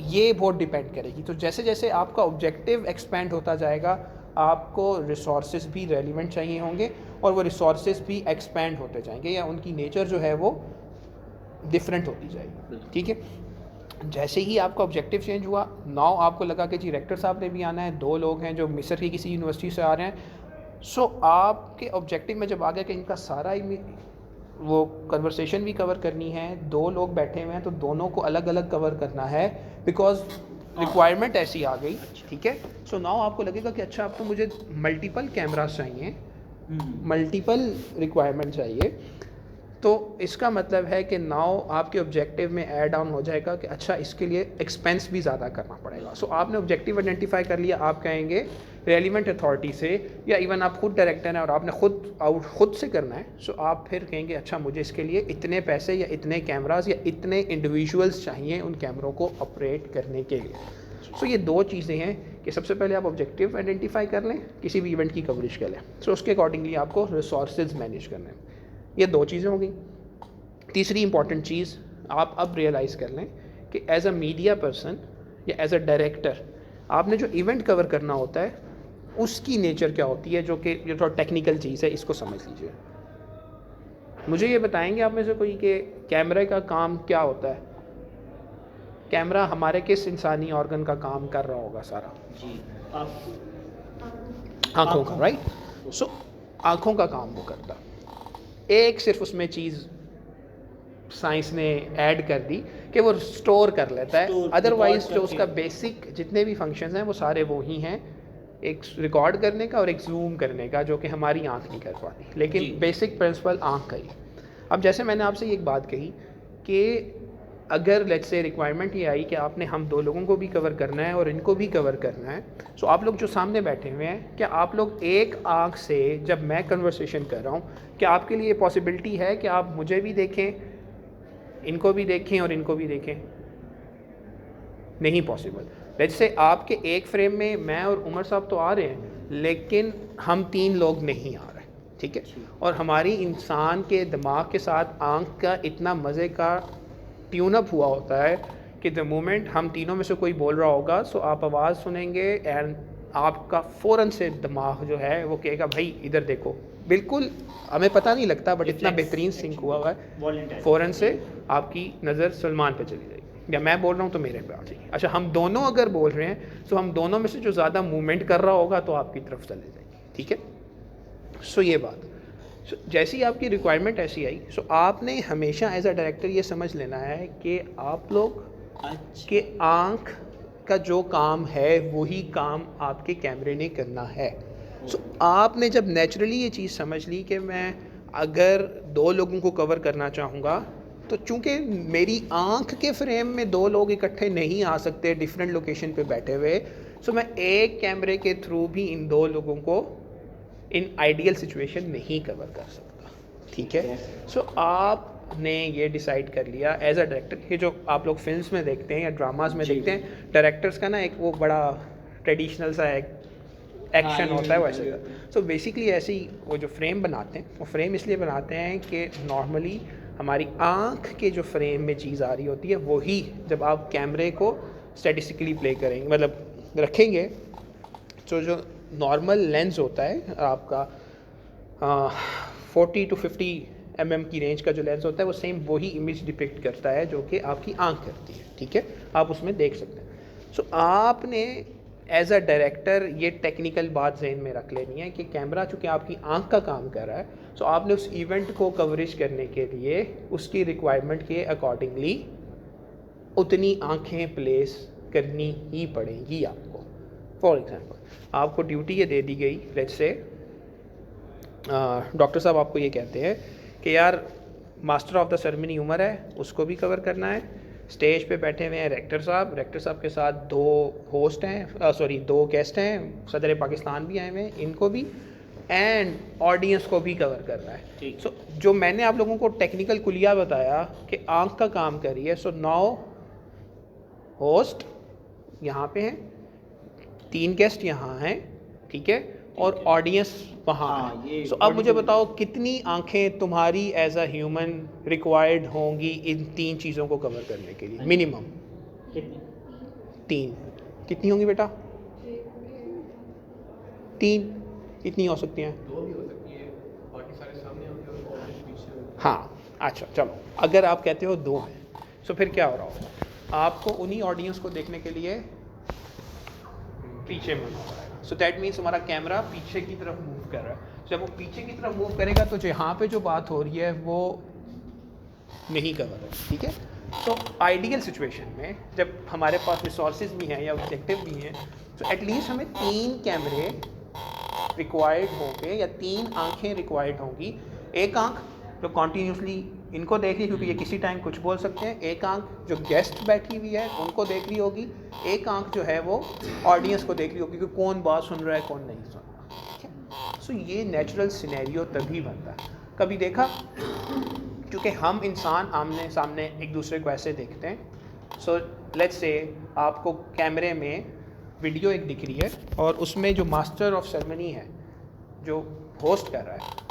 ये बहुत डिपेंड करेगी। तो जैसे जैसे आपका ऑब्जेक्टिव एक्सपेंड होता जाएगा, आपको रिसोर्सेज भी रेलिवेंट चाहिए होंगे और वो रिसोर्सेज भी एक्सपेंड होते जाएंगे या उनकी नेचर जो है वो डिफरेंट होती जाएगी, ठीक है। जैसे ही आपका ऑब्जेक्टिव चेंज हुआ, नाउ आपको लगा कि जी डायरेक्टर साहब ने भी आना है, 2 लोग हैं जो मिस्र की किसी यूनिवर्सिटी से आ रहे हैं। सो आपके ऑब्जेक्टिव में जब आ गया कि इनका सारा वो कन्वर्सेशन भी कवर करनी है, 2 लोग बैठे हुए हैं तो दोनों को अलग अलग कवर करना है, बिकॉज रिक्वायरमेंट ऐसी आ गई, ठीक है। सो नाउ आपको लगेगा कि अच्छा अब तो मुझे मल्टीपल कैमरास चाहिए, मल्टीपल रिक्वायरमेंट चाहिए। तो इसका मतलब है कि नाउ आपके ऑब्जेक्टिव में ऐड ऑन हो जाएगा कि अच्छा इसके लिए एक्सपेंस भी ज़्यादा करना पड़ेगा। सो आपने ऑब्जेक्टिव आइडेंटिफाई कर लिया, आप कहेंगे रेलिवेंट अथॉरिटी से, या इवन आप खुद डायरेक्टर हैं और आपने खुद से करना है, सो आप फिर कहेंगे अच्छा मुझे इसके लिए इतने पैसे या इतने कैमरास या इतने इंडिविजुअल्स चाहिए उन कैमरों को ऑपरेट करने के लिए। सो ये 2 चीज़ें हैं कि सबसे पहले आप ऑब्जेक्टिव आइडेंटिफाई कर लें किसी भी इवेंट की कवरेज के लिए, सो उसके अकॉर्डिंगली आपको रिसोर्सेज मैनेज करने हैं। ये 2 चीज़ें हो गई। तीसरी इंपॉर्टेंट चीज़ आप अब रियलाइज़ कर लें कि एज अ मीडिया पर्सन या एज अ डायरेक्टर आपने जो इवेंट कवर करना होता है उसकी नेचर क्या होती है, जो थोड़ा टेक्निकल चीज़ है, इसको समझ लीजिए। मुझे ये बताएंगे आप में से कोई कि कैमरे का काम क्या होता है? कैमरा हमारे किस इंसानी ऑर्गन का काम कर रहा होगा सारा? जी, आँखों का, राइट? सो आँखों का काम वो करता। एक सिर्फ उसमें चीज़ साइंस ने ऐड कर दी कि वो स्टोर कर लेता है, अदरवाइज जो उसका बेसिक जितने भी फंक्शंस हैं वो सारे वो ही हैं, एक रिकॉर्ड करने का और एक जूम करने का, जो कि हमारी आँख नहीं कर पाती, लेकिन बेसिक प्रिंसिपल आँख का ही। अब जैसे मैंने आपसे एक बात कही कि अगर लेट्स से रिक्वायरमेंट ये आई कि आपने हम 2 लोगों को भी कवर करना है और इनको भी कवर करना है, सो आप लोग जो सामने बैठे हुए हैं, क्या आप लोग एक आँख से जब मैं कन्वर्सेशन कर रहा हूँ, क्या आपके लिए पॉसिबिलिटी है कि आप मुझे भी देखें, इनको भी देखें और इनको भी देखें? नहीं पॉसिबल। लेट्स से आपके एक फ्रेम में मैं और उमर साहब तो आ रहे हैं, लेकिन हम 3 लोग नहीं आ रहे, ठीक है? और हमारी इंसान के दिमाग के साथ आँख का इतना मज़े का ट्यूनअप हुआ होता है कि द मोमेंट हम तीनों में से कोई बोल रहा होगा, सो आप आवाज़ सुनेंगे एंड आपका फ़ौरन से दिमाग जो है वो कहेगा भाई इधर देखो। बिल्कुल हमें पता नहीं लगता, बट इतना बेहतरीन सिंक हुआ हुआ है, फ़ौरन से आपकी नज़र सलमान पे चली जाएगी, या मैं बोल रहा हूँ तो मेरे पे आ जाएगी। अच्छा, हम दोनों अगर बोल रहे हैं तो हम दोनों में से जो ज़्यादा मूवमेंट कर रहा होगा तो आपकी तरफ चले जाएगी, ठीक है? सो ये बात, जैसी आपकी रिक्वायरमेंट ऐसी आई, सो आपने हमेशा एज अ डायरेक्टर ये समझ लेना है कि आप लोग के आँख का जो काम है वही काम आपके कैमरे ने करना है। सो आपने जब नेचुरली ये चीज़ समझ ली कि मैं अगर 2 लोगों को कवर करना चाहूँगा, तो चूँकि मेरी आँख के फ्रेम में 2 लोग इकट्ठे नहीं आ सकते डिफरेंट लोकेशन पे बैठे हुए, सो मैं एक कैमरे के थ्रू भी इन 2 लोगों को इन आइडियल सिचुएशन नहीं कवर कर सकता, ठीक है? सो आपने ये डिसाइड कर लिया एज अ डायरेक्टर, ये जो आप लोग फिल्म्स में देखते हैं या ड्रामास में देखते हैं, डायरेक्टर्स का ना एक वो बड़ा ट्रेडिशनल सा एक एक्शन होता है वैसे का। सो बेसिकली ऐसे ही वो जो फ्रेम बनाते हैं, वो फ्रेम इसलिए बनाते हैं कि नॉर्मली हमारी आँख के जो फ्रेम में चीज़ आ रही होती है वही जब आप कैमरे को स्टैटिस्टिकली प्ले करेंगे, मतलब रखेंगे, तो जो नॉर्मल लेंस होता है आपका 40 to 50 mm की रेंज का जो लेंस होता है वो सेम वही इमेज डिपिक्ट करता है जो कि आपकी आँख करती है, ठीक है? आप उसमें देख सकते हैं। सो आपने एज अ डायरेक्टर ये टेक्निकल बात जहन में रख लेनी है कि कैमरा चूँकि आपकी आँख का काम कर रहा है, सो आपने उस इवेंट को कवरेज करने के लिए उसकी रिक्वायरमेंट के अकॉर्डिंगली उतनी आँखें प्लेस करनी ही पड़ेंगी आपको। फॉर एग्ज़ाम्पल आपको ड्यूटी ये दे दी गई, लेट्स से डॉक्टर साहब आपको ये कहते हैं कि यार master of the ceremony Umar है, उसको भी कवर करना है। स्टेज पे बैठे हुए हैं रेक्टर साहब के साथ 2 होस्ट हैं, 2 गेस्ट हैं, सदर पाकिस्तान भी आए हुए हैं, इनको भी एंड ऑडियंस को भी कवर करना है। सो जो मैंने आप लोगों को टेक्निकल कुलिया बताया कि आँख का काम करिए, सो 9 होस्ट यहाँ पे हैं, 3 गेस्ट यहाँ हैं, ठीक है, और ऑडियंस वहाँ है। सो अब मुझे बताओ कितनी आंखें तुम्हारी एज अ ह्यूमन रिक्वायर्ड होंगी इन 3 चीज़ों को कवर करने के लिए? मिनिमम 3। कितनी होंगी बेटा? 3 कितनी हो सकती हैं? 2 भी हो सकती है, बाकी सारे सामने होंगे और ऑडियंस पीछे। हाँ, अच्छा चलो, अगर आप कहते हो 2 हैं, सो फिर क्या हो रहा होगा? आपको उन्हीं ऑडियंस को देखने के लिए पीछे मूव हो रहा है, सो दैट मीन्स हमारा कैमरा पीछे की तरफ मूव कर रहा है। जब वो पीछे की तरफ मूव करेगा तो यहाँ पे जो बात हो रही है वो नहीं कवर है, ठीक है? तो आइडियल सिचुएशन में जब हमारे पास रिसोर्सेज भी हैं या ऑब्जेक्टिव भी हैं, तो एटलीस्ट हमें 3 कैमरे रिक्वायर्ड होंगे या 3 आँखें रिक्वायर्ड होंगी। एक आँख जो कॉन्टीन्यूसली इनको देख रही, क्योंकि ये किसी टाइम कुछ बोल सकते हैं, एक आंख जो गेस्ट बैठी हुई है उनको देख रही होगी, एक आंख जो है वो ऑडियंस को देख रही होगी कि कौन बात सुन रहा है कौन नहीं सुन रहा, ठीक है? सो ये नेचुरल सिनेरियो तभी बनता है। कभी देखा, क्योंकि हम इंसान आमने सामने एक दूसरे को ऐसे देखते हैं। सो लेट्स से आपको कैमरे में वीडियो एक दिख रही है और उसमें जो मास्टर ऑफ सेरेमनी है जो होस्ट कर रहा है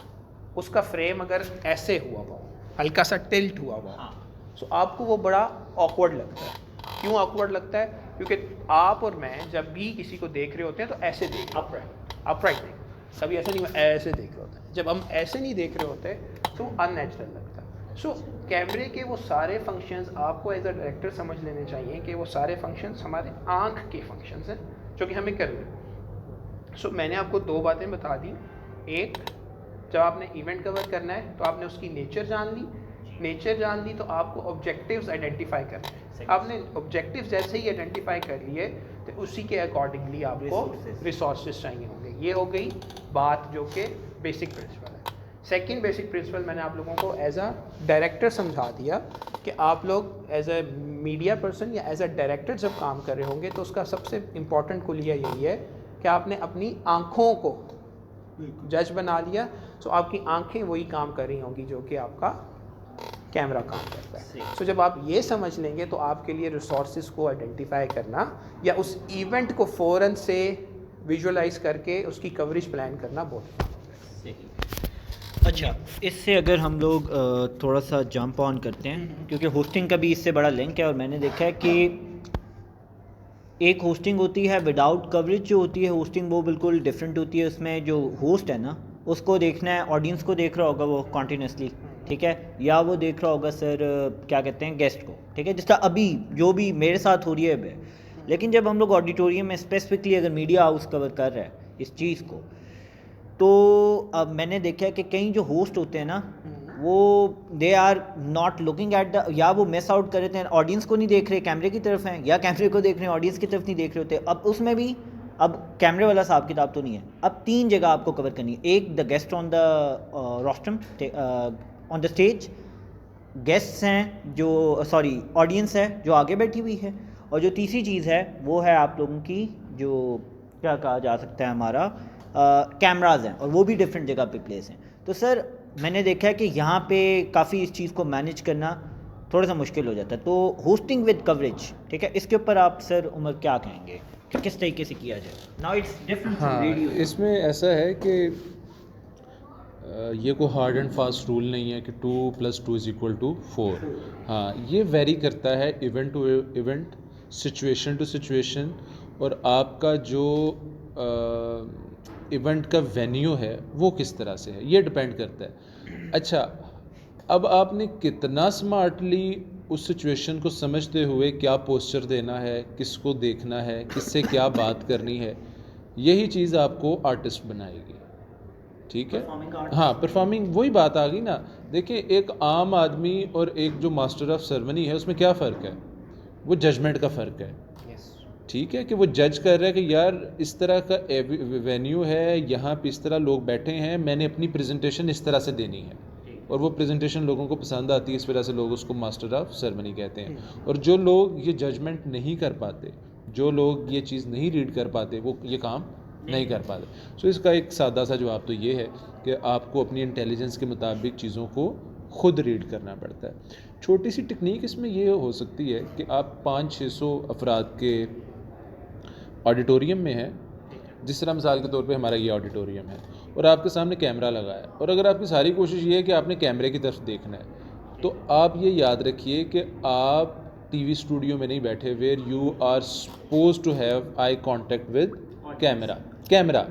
उसका फ्रेम अगर ऐसे हुआ हुआ, हल्का सा टिल्ट हुआ हुआ, सो आपको वो बड़ा ऑकवर्ड लगता है। क्यों ऑकवर्ड लगता है? क्योंकि आप और मैं जब भी किसी को देख रहे होते हैं तो ऐसे देख रहे अपराइट देख, कभी ऐसा नहीं ऐसे देख रहे होते हैं। जब हम ऐसे नहीं देख रहे होते तो अननेचुरल लगता है। सो कैमरे के वो सारे फंक्शंस आपको एज अ डायरेक्टर समझ लेने चाहिए कि वो सारे फंक्शंस हमारे आँख के फंक्शंस हैं जो कि हमें करने हैं। सो मैंने आपको दो बातें बता दी। एक, जब आपने इवेंट कवर करना है तो आपने उसकी नेचर जान ली तो आपको ऑब्जेक्टिव्स आइडेंटिफाई करने हैं। आपने ऑब्जेक्टिव्स जैसे ही आइडेंटिफाई कर लिए तो उसी के अकॉर्डिंगली आपको रिसोर्सेज चाहिए होंगे। ये हो गई बात जो कि बेसिक प्रिंसिपल है। सेकंड बेसिक प्रिंसिपल मैंने आप लोगों को एज अ डायरेक्टर समझा दिया कि आप लोग एज अ मीडिया पर्सन या एज अ डायरेक्टर जब काम कर रहे होंगे तो उसका सबसे इम्पॉर्टेंट कुलिया यही है कि आपने अपनी आँखों को जज बना लिया। सो आपकी आंखें वही काम कर रही होंगी जो कि आपका कैमरा काम करता है। सो जब आप ये समझ लेंगे तो आपके लिए रिसोर्सेज को आइडेंटिफाई करना या उस इवेंट को फ़ौरन से विजुअलाइज करके उसकी कवरेज प्लान करना बहुत अच्छा, इससे अगर हम लोग थोड़ा सा जंप ऑन करते हैं, क्योंकि होस्टिंग का भी इससे बड़ा लिंक है और मैंने देखा है कि एक होस्टिंग होती है विदाउट कवरेज, जो होती है होस्टिंग वो बिल्कुल डिफरेंट होती है। उसमें जो होस्ट है ना उसको देखना है, ऑडियंस को देख रहा होगा वो कॉन्टीन्यूसली, ठीक है, या वो देख रहा होगा सर क्या कहते हैं गेस्ट को, ठीक है, जिसका अभी जो भी मेरे साथ हो रही है अब। लेकिन जब हम लोग ऑडिटोरियम में स्पेसिफिकली अगर मीडिया हाउस कवर कर रहा है इस चीज़ को, तो अब मैंने देखा है कि कई जो होस्ट होते हैं ना वो they are not looking at the, या वो मिस आउट कर रहे हैं, ऑडियंस को नहीं देख रहे, कैमरे की तरफ हैं, या कैमरे को देख रहे हैं ऑडियंस की तरफ नहीं देख रहे होते। अब उसमें भी अब कैमरे वाला हिसाब किताब तो नहीं है। अब 3 जगह आपको कवर करनी है। एक, the guest on the rostrum on the stage, guests हैं जो ऑडियंस है जो आगे बैठी हुई है, और जो तीसरी चीज़ है वो है आप लोगों की जो क्या कहा जा सकता है हमारा कैमराज हैं, और वो भी डिफरेंट जगह पे प्लेस हैं। तो सर मैंने देखा है कि यहाँ पे काफ़ी इस चीज़ को मैनेज करना थोड़ा सा मुश्किल हो जाता है। तो होस्टिंग विद कवरेज, ठीक है, इसके ऊपर आप सर उमर क्या कहेंगे कि किस तरीके से किया जाए? नाउ इट्स डिफरेंट हाँ, रेडियो। इसमें ऐसा है कि ये कोई हार्ड एंड फास्ट रूल नहीं है कि 2 + 2 = 4। हाँ, ये वेरी करता है event to event, situation to situation, और आपका जो इवेंट का वेन्यू है वो किस तरह से है, ये डिपेंड करता है। अच्छा, अब आपने कितना स्मार्टली उस सिचुएशन को समझते हुए क्या पोस्चर देना है, किसको देखना है, किससे क्या बात करनी है, यही चीज़ आपको आर्टिस्ट बनाएगी, ठीक है। हाँ, परफॉर्मिंग वही बात आ गई ना। देखिए, एक आम आदमी और एक जो मास्टर ऑफ सेरेमनी है उसमें क्या फ़र्क है? वो जजमेंट का फ़र्क है, ठीक है, कि वो जज कर रहा है कि यार इस तरह का वेन्यू है, यहाँ पे इस तरह लोग बैठे हैं, मैंने अपनी प्रेजेंटेशन इस तरह से देनी है, और वो प्रेजेंटेशन लोगों को पसंद आती है, इस वजह से लोग उसको मास्टर ऑफ सेरेमनी कहते हैं। और जो लोग ये जजमेंट नहीं कर पाते, जो लोग ये चीज़ नहीं रीड कर पाते, वो ये काम नहीं कर पाते। सो इसका एक सादा सा जवाब तो ये है कि आपको अपनी इंटेलिजेंस के मुताबिक चीज़ों को खुद रीड करना पड़ता है। छोटी सी टेक्निक इसमें ये हो सकती है कि आप 500-600 अफराद के ऑडिटोरियम में हैं, जिस तरह मिसाल के तौर पे हमारा ये ऑडिटोरियम है, और आपके सामने कैमरा लगा है, और अगर आपकी सारी कोशिश ये है कि आपने कैमरे की तरफ देखना है, तो आप ये याद रखिए कि आप टीवी स्टूडियो में नहीं बैठे, where you are suppose to have eye contact with camera.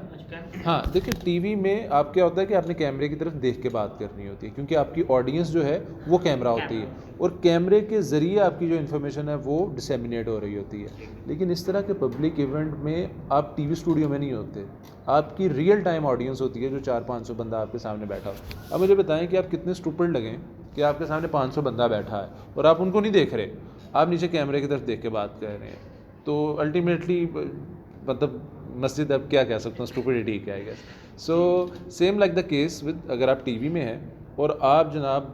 हाँ, देखिए, टीवी में आप क्या होता है कि आपने कैमरे की तरफ देख के बात करनी होती है, क्योंकि आपकी ऑडियंस जो है वो कैमरा होती है, और कैमरे के ज़रिए आपकी जो इन्फॉर्मेशन है वो डिसेमिनेट हो रही होती है। लेकिन इस तरह के पब्लिक इवेंट में आप टीवी स्टूडियो में नहीं होते, आपकी रियल टाइम ऑडियंस होती है जो 400-500 बंदा आपके सामने बैठा हो। अब मुझे बताएं कि आप कितने स्टूपिड लगें कि आपके सामने 500 बंदा बैठा है और आप उनको नहीं देख रहे, आप नीचे कैमरे की तरफ देख के बात कर रहे हैं। तो अल्टीमेटली मतलब मस्जिद, अब क्या कह सकता हूँ, स्टूपिडिटी क्या है। So same like the case with, अगर आप टीवी में हैं और आप जनाब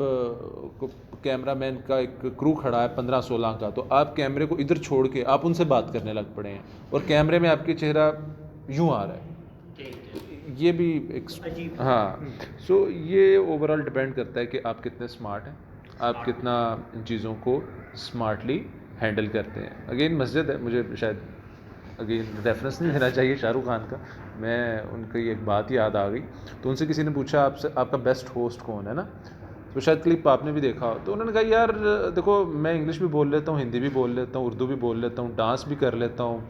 कैमरामैन का एक क्रू खड़ा है 15-16 का, तो आप कैमरे को इधर छोड़ के आप उनसे बात करने लग पड़े हैं, और कैमरे में आपके चेहरा यूँ आ रहा है, ये भी एक हाँ। सो ये ओवरऑल डिपेंड करता है कि आप कितने स्मार्ट हैं, आप कितना इन चीज़ों को स्मार्टली हैंडल करते हैं। अगेन मस्जिद है, मुझे शायद अगेन रेफरेंस नहीं देना चाहिए शाहरुख खान का, मैं उनकी एक बात याद आ गई। तो उनसे किसी ने पूछा आपसे आपका बेस्ट होस्ट कौन है ना, तो शायद क्लिप आपने भी देखा हो। तो उन्होंने कहा यार देखो मैं इंग्लिश भी बोल लेता हूँ, हिंदी भी बोल लेता हूँ, उर्दू भी बोल लेता हूँ, डांस भी कर लेता हूँ,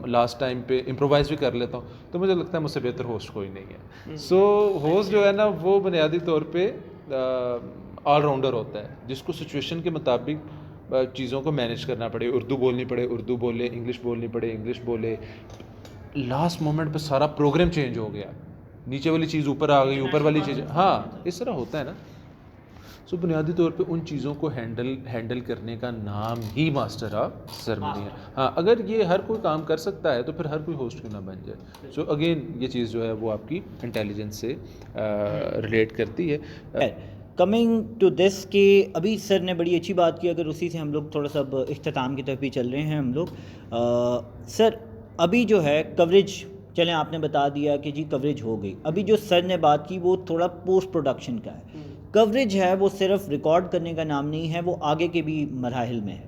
लास्ट टाइम पे इम्प्रोवाइज़ भी कर लेता हूँ, तो मुझे लगता है मुझसे बेहतर होस्ट कोई नहीं है। सो होस्ट जो है ना वो बुनियादी तौर पे ऑलराउंडर होता है, जिसको सिचुएशन के मुताबिक चीज़ों को मैनेज करना पड़े, उर्दू बोलनी पड़े उर्दू बोले, इंग्लिश बोलनी पड़े इंग्लिश बोले। लास्ट मोमेंट पे सारा प्रोग्राम चेंज हो गया, नीचे वाली चीज़ ऊपर आ गई, ऊपर वाली चीज़, हाँ इस तरह होता है ना। सो बुनियादी तौर पे उन चीज़ों को हैंडल करने का नाम ही मास्टर ऑफ सेरेमनी है। हाँ, अगर ये हर कोई काम कर सकता है तो फिर हर कोई होस्ट क्यों ना बन जाए। सो अगेन ये चीज़ जो है वो आपकी इंटेलिजेंस से रिलेट करती है। कमिंग टू दिस कि अभी सर ने बड़ी अच्छी बात की, अगर उसी से हम लोग थोड़ा सा अब इख्तिताम की तरफ भी चल रहे हैं हम लोग। सर अभी जो है कवरेज, चलें आपने बता दिया कि जी कवरेज हो गई, अभी जो सर ने बात की वो थोड़ा पोस्ट प्रोडक्शन का है। कवरेज है वो सिर्फ रिकॉर्ड करने का नाम नहीं है, वो आगे के भी मराहिल में है।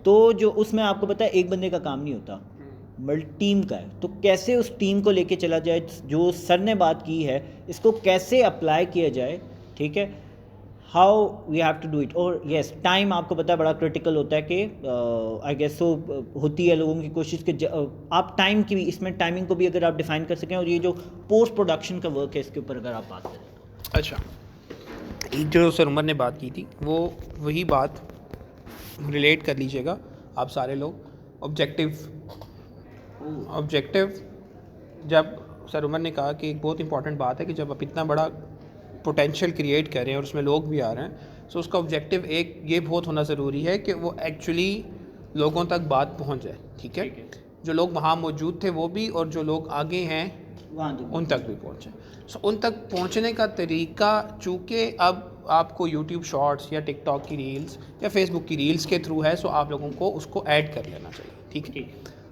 तो जो उसमें आपको पता है एक बंदे का काम नहीं होता, बल्कि टीम का है। तो कैसे उस टीम को लेके चला जाए, जो सर ने बात की है इसको कैसे अप्लाई किया जाए, ठीक है, how we have to do it. और येस टाइम आपको पता है बड़ा क्रिटिकल होता है कि आई गेस सो होती है लोगों की कोशिश कि आप टाइम की भी, इसमें टाइमिंग को भी अगर आप डिफाइन कर सकें, और ये जो पोस्ट प्रोडक्शन का वर्क है इसके ऊपर अगर आप बात करें। अच्छा, एक जो सर उमर ने बात की थी वो वही बात रिलेट कर लीजिएगा आप सारे लोग। ऑब्जेक्टिव जब सर उमर ने कहा कि एक बहुत इंपॉर्टेंट बात है कि जब आप इतना बड़ा पोटेंशियल क्रिएट कर रहे हैं और उसमें लोग भी आ रहे हैं, सो उसका ऑब्जेक्टिव एक ये बहुत होना ज़रूरी है कि वो एक्चुअली लोगों तक बात पहुंच जाए। ठीक है, जो लोग वहाँ मौजूद थे वो भी, और जो लोग आगे हैं उन तक भी पहुँचे। सो उन तक पहुँचने का तरीका, चूँकि अब आपको यूट्यूब शॉर्ट्स या टिकटॉक की रील्स या फेसबुक की रील्स के थ्रू है, सो आप लोगों को उसको ऐड कर लेना चाहिए। ठीक है।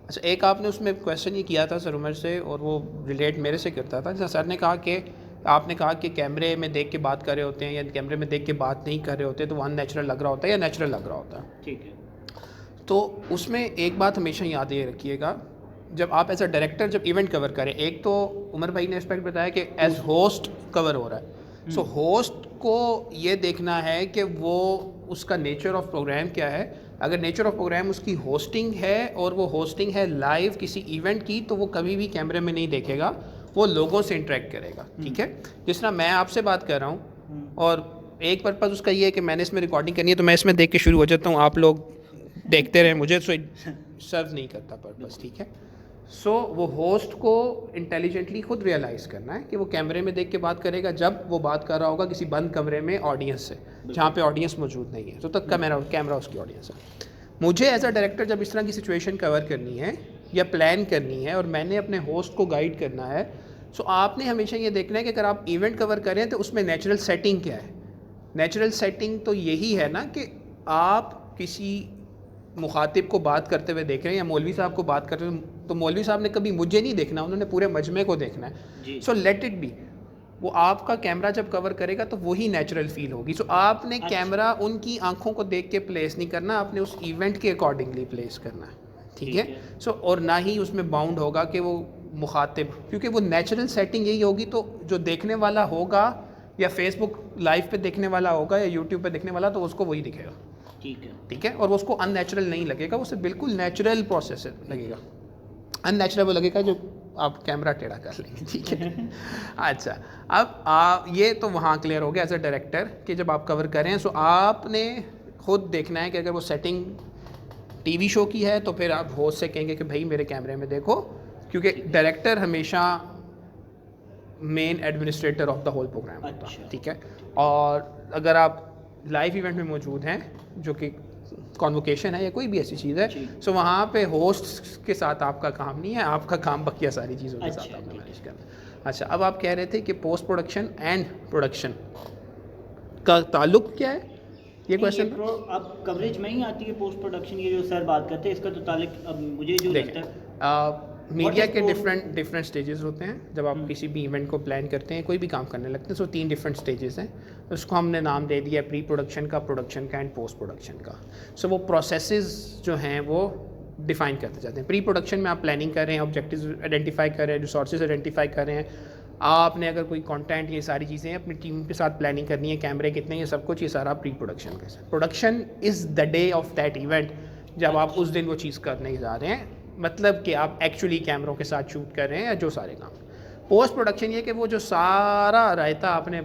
अच्छा, एक आपने उसमें क्वेश्चन ये किया था सर उमर से, और वो रिलेट मेरे से करता था। जैसा सर ने कहा कि आपने कहा कि कैमरे में देख के बात कर रहे होते हैं या कैमरे में देख के बात नहीं कर रहे होते, तो वो अननेचुरल लग रहा होता है या नेचुरल लग रहा होता है। ठीक है। तो उसमें एक बात हमेशा याद ये रखिएगा, जब आप एज अ डायरेक्टर जब इवेंट कवर करें, एक तो उमर भाई ने एस्पेक्ट बताया कि एज होस्ट कवर हो रहा है। सो होस्ट को ये देखना है कि वो उसका नेचर ऑफ प्रोग्राम क्या है। अगर नेचर ऑफ प्रोग्राम उसकी होस्टिंग है और वो होस्टिंग है लाइव किसी इवेंट की, तो वो कभी भी कैमरे में नहीं देखेगा, वो लोगों से इंटरेक्ट करेगा। ठीक है, जिस तरह मैं आपसे बात कर रहा हूँ और एक पर्पज़ उसका ये है कि मैंने इसमें रिकॉर्डिंग करनी है, तो मैं इसमें देख के शुरू हो जाता हूँ, आप लोग देखते रहें मुझे, सो सर्व नहीं करता पर्पज़। ठीक है, सो वो होस्ट को इंटेलिजेंटली खुद रियलाइज़ करना है कि वो कैमरे में देख के बात करेगा जब वो बात कर रहा होगा किसी बंद कमरे में ऑडियंस से, जहाँ पे ऑडियंस मौजूद नहीं है, तो तक कैमरा उसकी ऑडियंस है। मुझे एज अ डायरेक्टर जब इस तरह की सिचुएशन कवर करनी है या प्लान करनी है और मैंने अपने होस्ट को गाइड करना है, सो आपने हमेशा ये देखना है कि अगर आप इवेंट कवर करें तो उसमें नेचुरल सेटिंग क्या है। नेचुरल सेटिंग तो यही है ना कि आप किसी मुखातिब को बात करते हुए देख रहे हैं या मौलवी साहब को बात करते हुए, तो मौलवी साहब ने कभी मुझे नहीं देखना, उन्होंने पूरे मजमे को देखना है। सो लेट इट बी, वो आपका कैमरा जब कवर करेगा तो वही नेचुरल फील होगी। सो आपने कैमरा उनकी आंखों को देख के प्लेस नहीं करना, आपने उस इवेंट के अकॉर्डिंगली प्लेस करना है। ठीक है, सो और ना ही उसमें बाउंड होगा कि वो मुखातिब, क्योंकि वो नेचुरल सेटिंग यही होगी, तो जो देखने वाला होगा या फेसबुक लाइव पे देखने वाला होगा या यूट्यूब पे देखने वाला, तो उसको वही दिखेगा। ठीक है, और वो उसको अननेचुरल नहीं लगेगा, उसे बिल्कुल नेचुरल प्रोसेस लगेगा। अननेचुरल वो लगेगा जो आप कैमरा टेढ़ा कर लेंगे। ठीक है। अच्छा, अब ये तो वहाँ क्लियर हो गया एज अ डायरेक्टर कि जब आप कवर करें, सो आपने खुद देखना है कि अगर वो सेटिंग टीवी शो की है तो फिर आप होस्ट से कहेंगे कि भाई मेरे कैमरे में देखो, क्योंकि डायरेक्टर हमेशा main administrator of the whole program होता है। ठीक है, और अगर आप लाइव इवेंट में मौजूद हैं जो कि कॉन्वोकेशन है या कोई भी ऐसी चीज़ है, सो वहाँ पे होस्ट के साथ आपका काम नहीं है, आपका काम बकिया सारी चीज़ों के साथ आपने मैनेज करना। अच्छा, अब आप कह रहे थे कि पोस्ट प्रोडक्शन एंड प्रोडक्शन का ताल्लुक क्या है, ये क्वेश्चन अब कवरेज में ही आती है पोस्ट प्रोडक्शन, ये जो सर बात करते हैं इसका तो ताल्लुक अब मुझे जो लगता है मीडिया के डिफरेंट स्टेजेस होते हैं। जब आप किसी भी इवेंट को प्लान करते हैं, कोई भी काम करने लगते हैं, सो 3 डिफरेंट स्टेजेस हैं। उसको हमने नाम दे दिया प्री प्रोडक्शन का, प्रोडक्शन का एंड पोस्ट प्रोडक्शन का। सो वो प्रोसेसेस जो हैं वो डिफाइन करते जाते हैं। प्री प्रोडक्शन में आप प्लानिंग कर रहे हैं, ऑब्जेक्टिव्स आइडेंटिफाई कर रहे हैं, रिसोर्सेज आइडेंटिफाई कर रहे हैं, आपने अगर कोई कंटेंट, ये सारी चीज़ें अपनी टीम के साथ प्लानिंग करनी है, कैमरे कितने, ये सब कुछ, ये सारा प्री प्रोडक्शन के साथ। Production is the day of that event, जब आप उस दिन वो चीज़ करने जा रहे हैं, मतलब कि आप एक्चुअली कैमरों के साथ शूट कर रहे हैं या जो सारे काम। पोस्ट प्रोडक्शन ये कि वो जो सारा रायता आपने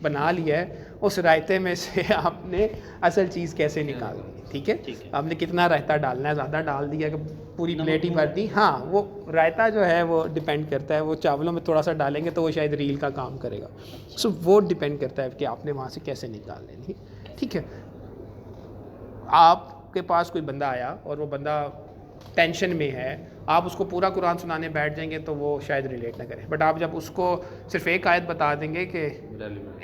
बना लिया है, उस रायते में से आपने असल चीज़ कैसे निकालनी है, ठीक है। आपने कितना रायता डालना है, ज़्यादा डाल दिया कि पूरी प्लेट ही भर दी, हाँ, वो रायता जो है वो डिपेंड करता है, वो चावलों में थोड़ा सा डालेंगे तो वो शायद रील का काम करेगा। सो वो डिपेंड करता है कि आपने वहाँ से कैसे निकाल लेनी, ठीक है। आपके पास कोई बंदा आया और वो बंदा टेंशन में है, आप उसको पूरा कुरान सुनाने बैठ जाएंगे तो वो शायद रिलेट ना करे, बट आप जब उसको सिर्फ एक आयत बता देंगे कि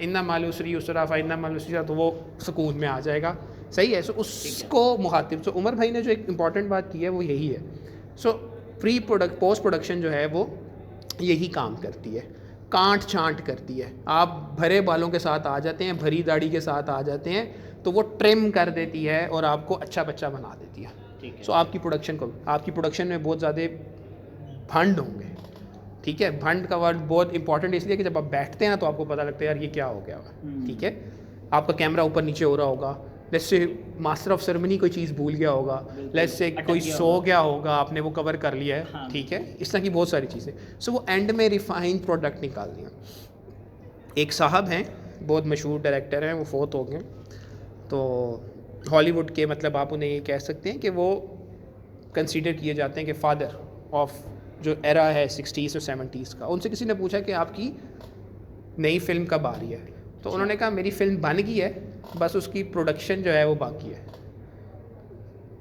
इन्ना मालूसरी उसरा फ़ा इन्ना मालूसरी, तो वो सुकून में आ जाएगा, सही है। सो उसको मुखातिब, तो उमर भाई ने जो एक इंपॉर्टेंट बात की है वो यही है। सो पोस्ट प्रोडक्शन जो है वो यही काम करती है, कांट छांट करती है। आप भरे बालों के साथ आ जाते हैं, भरी दाढ़ी के साथ आ जाते हैं, तो वो ट्रिम कर देती है और आपको अच्छा बच्चा बना देती है। सो आपकी प्रोडक्शन में बहुत ज़्यादा फंड होंगे, ठीक है। फंड का वर्ड बहुत इंपॉर्टेंट इसलिए कि जब आप बैठते हैं ना तो आपको पता लगता है यार ये क्या हो गया होगा, ठीक है। आपका कैमरा ऊपर नीचे हो रहा होगा, let's say master of ceremony कोई चीज़ भूल गया होगा, लेट्स से कोई सो गया होगा, आपने वो कवर कर लिया है, हाँ, ठीक है। इस तरह की बहुत सारी चीज़ें। सो वो एंड में रिफाइंड प्रोडक्ट निकाल दिया। एक साहब हैं, बहुत मशहूर डायरेक्टर हैं, वो फोत हो गए, तो हॉलीवुड के, मतलब आप उन्हें ये कह सकते हैं कि वो कंसीडर किए जाते हैं कि फादर ऑफ जो एरा है 60s और 70s का। उनसे किसी ने पूछा कि आपकी नई फिल्म कब आ रही है, तो उन्होंने कहा मेरी फिल्म बन गई है, बस उसकी प्रोडक्शन जो है वो बाकी है।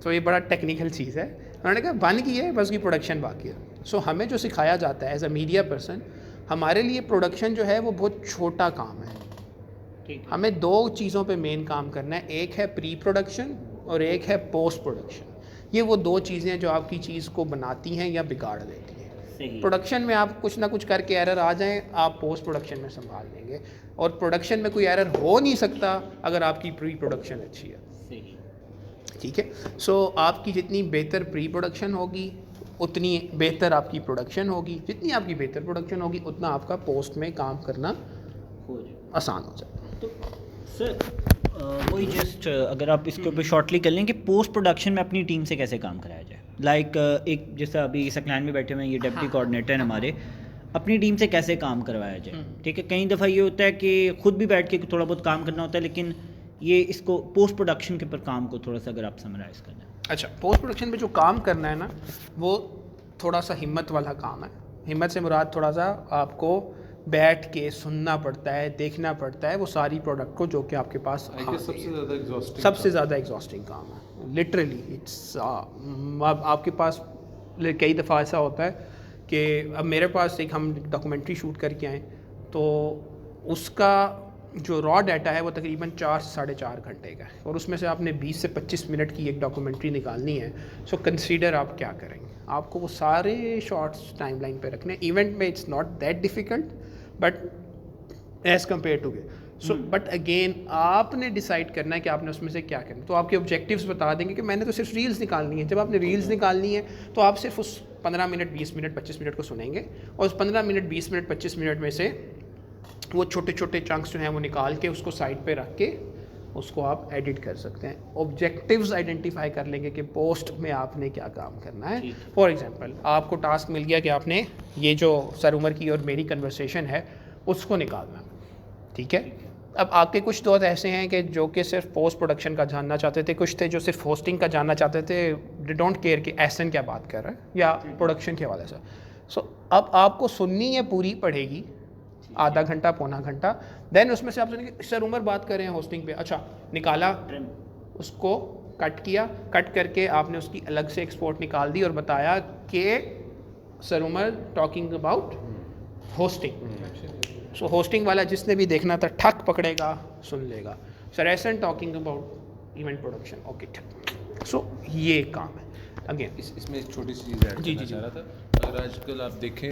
तो ये बड़ा टेक्निकल चीज़ है। उन्होंने कहा बन गई है, बस उसकी प्रोडक्शन बाकी है। सो हमें जो सिखाया जाता है एज अ मीडिया पर्सन, हमारे लिए प्रोडक्शन जो है वो बहुत छोटा काम है। हमें दो चीज़ों पे मेन काम करना है, एक है प्री प्रोडक्शन और एक है पोस्ट प्रोडक्शन। ये वो दो चीज़ें जो आपकी चीज़ को बनाती हैं या बिगाड़ देती हैं। प्रोडक्शन में आप कुछ ना कुछ करके एरर आ जाएं, आप पोस्ट प्रोडक्शन में संभाल लेंगे, और प्रोडक्शन में कोई एरर हो नहीं सकता अगर आपकी प्री प्रोडक्शन अच्छी है, ठीक है। सो आपकी जितनी बेहतर प्री प्रोडक्शन होगी उतनी बेहतर आपकी प्रोडक्शन होगी, जितनी आपकी बेहतर प्रोडक्शन होगी उतना आपका पोस्ट में काम करना आसान हो जाएगा। तो सर वही जस्ट अगर आप इसके ऊपर शॉर्टली कर लें कि पोस्ट प्रोडक्शन में अपनी टीम से कैसे काम कराया जाए, लाइक एक जैसा अभी सकलैन में बैठे हुए हैं, ये डेप्टी कोऑर्डिनेटर हैं हमारे, अपनी टीम से कैसे काम करवाया जाए, ठीक है। कई दफ़ा ये होता है कि खुद भी बैठ के थोड़ा बहुत काम करना होता है, लेकिन ये इसको पोस्ट प्रोडक्शन के ऊपर काम को थोड़ा सा अगर आप समराइज़ कर दें। अच्छा, पोस्ट प्रोडक्शन में जो काम करना है ना, वो थोड़ा सा हिम्मत वाला काम है। हिम्मत से मुराद थोड़ा सा आपको बैठ के सुनना पड़ता है, देखना पड़ता है वो सारी प्रोडक्ट को जो कि आपके पास सबसे ज़्यादा एग्जॉस्टिंग काम है। लिटरली इट्स आपके पास कई दफ़ा ऐसा होता है कि अब मेरे पास एक हम डॉक्यूमेंट्री शूट करके आए, तो उसका जो रॉ डाटा है वो तकरीबन 4 से 4.5 घंटे का है, और उसमें से आपने 20 से 25 मिनट की एक डॉक्यूमेंट्री निकालनी है। सो कंसीडर आप क्या करेंगे, आपको वो सारे शॉर्ट्स टाइमलाइन पे रखने। इवेंट में it's not that difficult but as compare to so but again आपने डिसाइड करना है कि आपने उसमें से क्या करना है। तो आपके ऑब्जेक्टिव्स बता देंगे कि मैंने तो सिर्फ रील्स निकालनी है। जब आपने रील्स निकालनी है तो आप सिर्फ उस 15 मिनट 20 मिनट 25 मिनट को सुनेंगे, और उस 15 मिनट 20 मिनट 25 मिनट में से वो छोटे छोटे चंक्स जो हैं वो निकाल के उसको साइड पे रख के उसको आप एडिट कर सकते हैं। ऑब्जेक्टिव्स आइडेंटिफाई कर लेंगे कि पोस्ट में आपने क्या काम करना है। फॉर एग्जांपल आपको टास्क मिल गया कि आपने ये जो सर उमर की और मेरी कन्वर्सेशन है उसको निकालना, ठीक है। अब आपके कुछ दोस्त ऐसे हैं कि जो कि सिर्फ पोस्ट प्रोडक्शन का जानना चाहते थे, कुछ थे जो सिर्फ होस्टिंग का जानना चाहते थे, दे डोंट केयर कि एहसन क्या बात कर रहा है या प्रोडक्शन के हवाले से। सो अब आपको सुननी है पूरी पड़ेगी, आधा घंटा पौना घंटा, देन उसमें से आप सुनेंगे सर उमर बात कर रहे हैं होस्टिंग पे, अच्छा निकाला, उसको कट किया, कट करके आपने उसकी अलग से एक्सपोर्ट निकाल दी और बताया कि sir Umar talking about hosting. So hosting वाला जिसने भी देखना था ठक पकड़ेगा, सुन लेगा, sir Ehsan talking about event production, okay ठक। सो ये काम है। अगेन इसमें एक छोटी सी चीज़ ऐड करना चाह रहा था। अगर आजकल आप देखें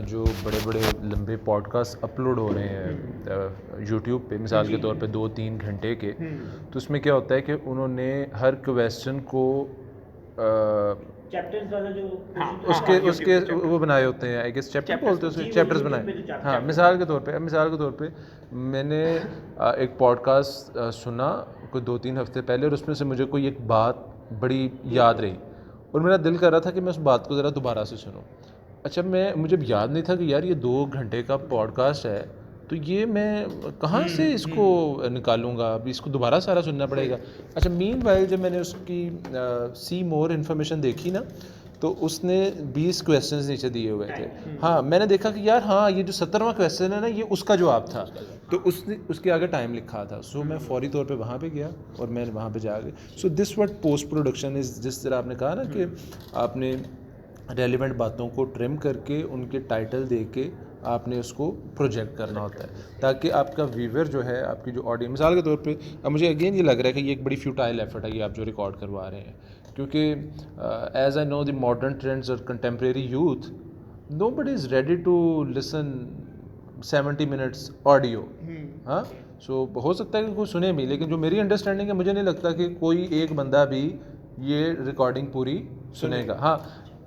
जो बड़े बड़े लंबे पॉडकास्ट अपलोड हो रहे हैं यूट्यूब पे, मिसाल के तौर पे 2-3 घंटे के, तो उसमें क्या होता है कि उन्होंने हर क्वेश्चन को चैप्टर्स वाला जो हाँ, उसके उसके वो बनाए होते हैं, आई गेस चैप्टर बोलते हैं उसके, जी, चैप्टर्स वो YouTube पे बनाए। जो हाँ, मिसाल के तौर पे मैंने एक पॉडकास्ट सुना कोई 2-3 हफ्ते पहले, और उसमें से मुझे कोई एक बात बड़ी याद रही और मेरा दिल कर रहा था कि मैं उस बात को ज़रा दोबारा से सुनूं। अच्छा, मुझे याद नहीं था कि यार ये 2 घंटे का पॉडकास्ट है, तो ये मैं कहाँ से इसको निकालूंगा, अभी इसको दोबारा सारा सुनना पड़ेगा। अच्छा, मीनवाइल जब मैंने उसकी सी मोर इन्फॉर्मेशन देखी ना, तो उसने 20 क्वेश्चंस नीचे दिए हुए थे। हाँ, मैंने देखा कि यार हाँ, ये जो 17वां क्वेश्चन है ना, ये उसका जवाब था, तो उसने उसके आगे टाइम लिखा था। सो मैं फौरी तौर पे वहाँ पे गया और मैंने वहाँ पे जाके, so this what post production is, जिस तरह आपने कहा ना कि आपने रेलिवेंट बातों को ट्रिम करके उनके टाइटल दे के आपने उसको प्रोजेक्ट करना होता है, ताकि आपका व्यूवर जो है, आपकी जो ऑडियंस, मिसाल के तौर पे अब मुझे अगेन ये लग रहा है कि ये एक बड़ी फ्यूटाइल एफर्ट है ये आप जो रिकॉर्ड करवा रहे हैं, क्योंकि as I know the modern trends और contemporary youth, nobody is ready to listen 70 minutes audio. हाँ, सो हो सकता है कि कोई सुने भी, लेकिन जो मेरी अंडरस्टैंडिंग है, मुझे नहीं लगता कि कोई एक बंदा भी ये रिकॉर्डिंग पूरी सुनेगा। हाँ,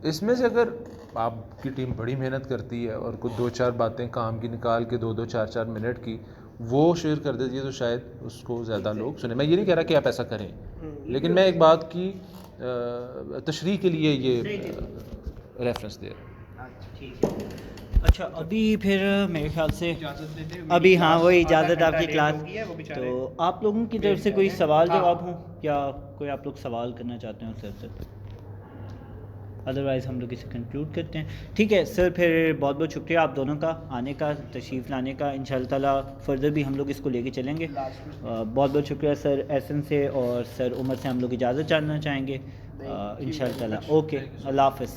इसमें से अगर आपकी टीम बड़ी मेहनत करती है और कुछ 2-4 बातें काम की निकाल के 2-2, 4-4 मिनट की वो शेयर कर देती है, तो शायद उसको ज़्यादा लोग सुने। मैं ये नहीं कह रहा कि आप ऐसा करें, लेकिन मैं एक बात की तशरीह के लिए ये रेफरेंस दे रहा हूँ। ठीक है। अच्छा, अभी फिर मेरे ख्याल से अभी हाँ वही इजाज़त आपकी क्लास, तो आप लोगों की तरफ से कोई सवाल जवाब हो, या कोई आप लोग सवाल करना चाहते हो सर से? अदरवाइज़ हम लोग इसे कंक्लूड करते हैं। ठीक है सर, फिर बहुत बहुत शुक्रिया आप दोनों का आने का, तशरीफ़ लाने का। इंशाअल्लाह ताला फर्दर भी हम लोग इसको लेके चलेंगे। बहुत बहुत शुक्रिया सर एहसन से, और सर उमर से हम लोग इजाज़त जानना चाहेंगे इंशाअल्लाह ताला। ओके, अल्लाह हाफ़िज़।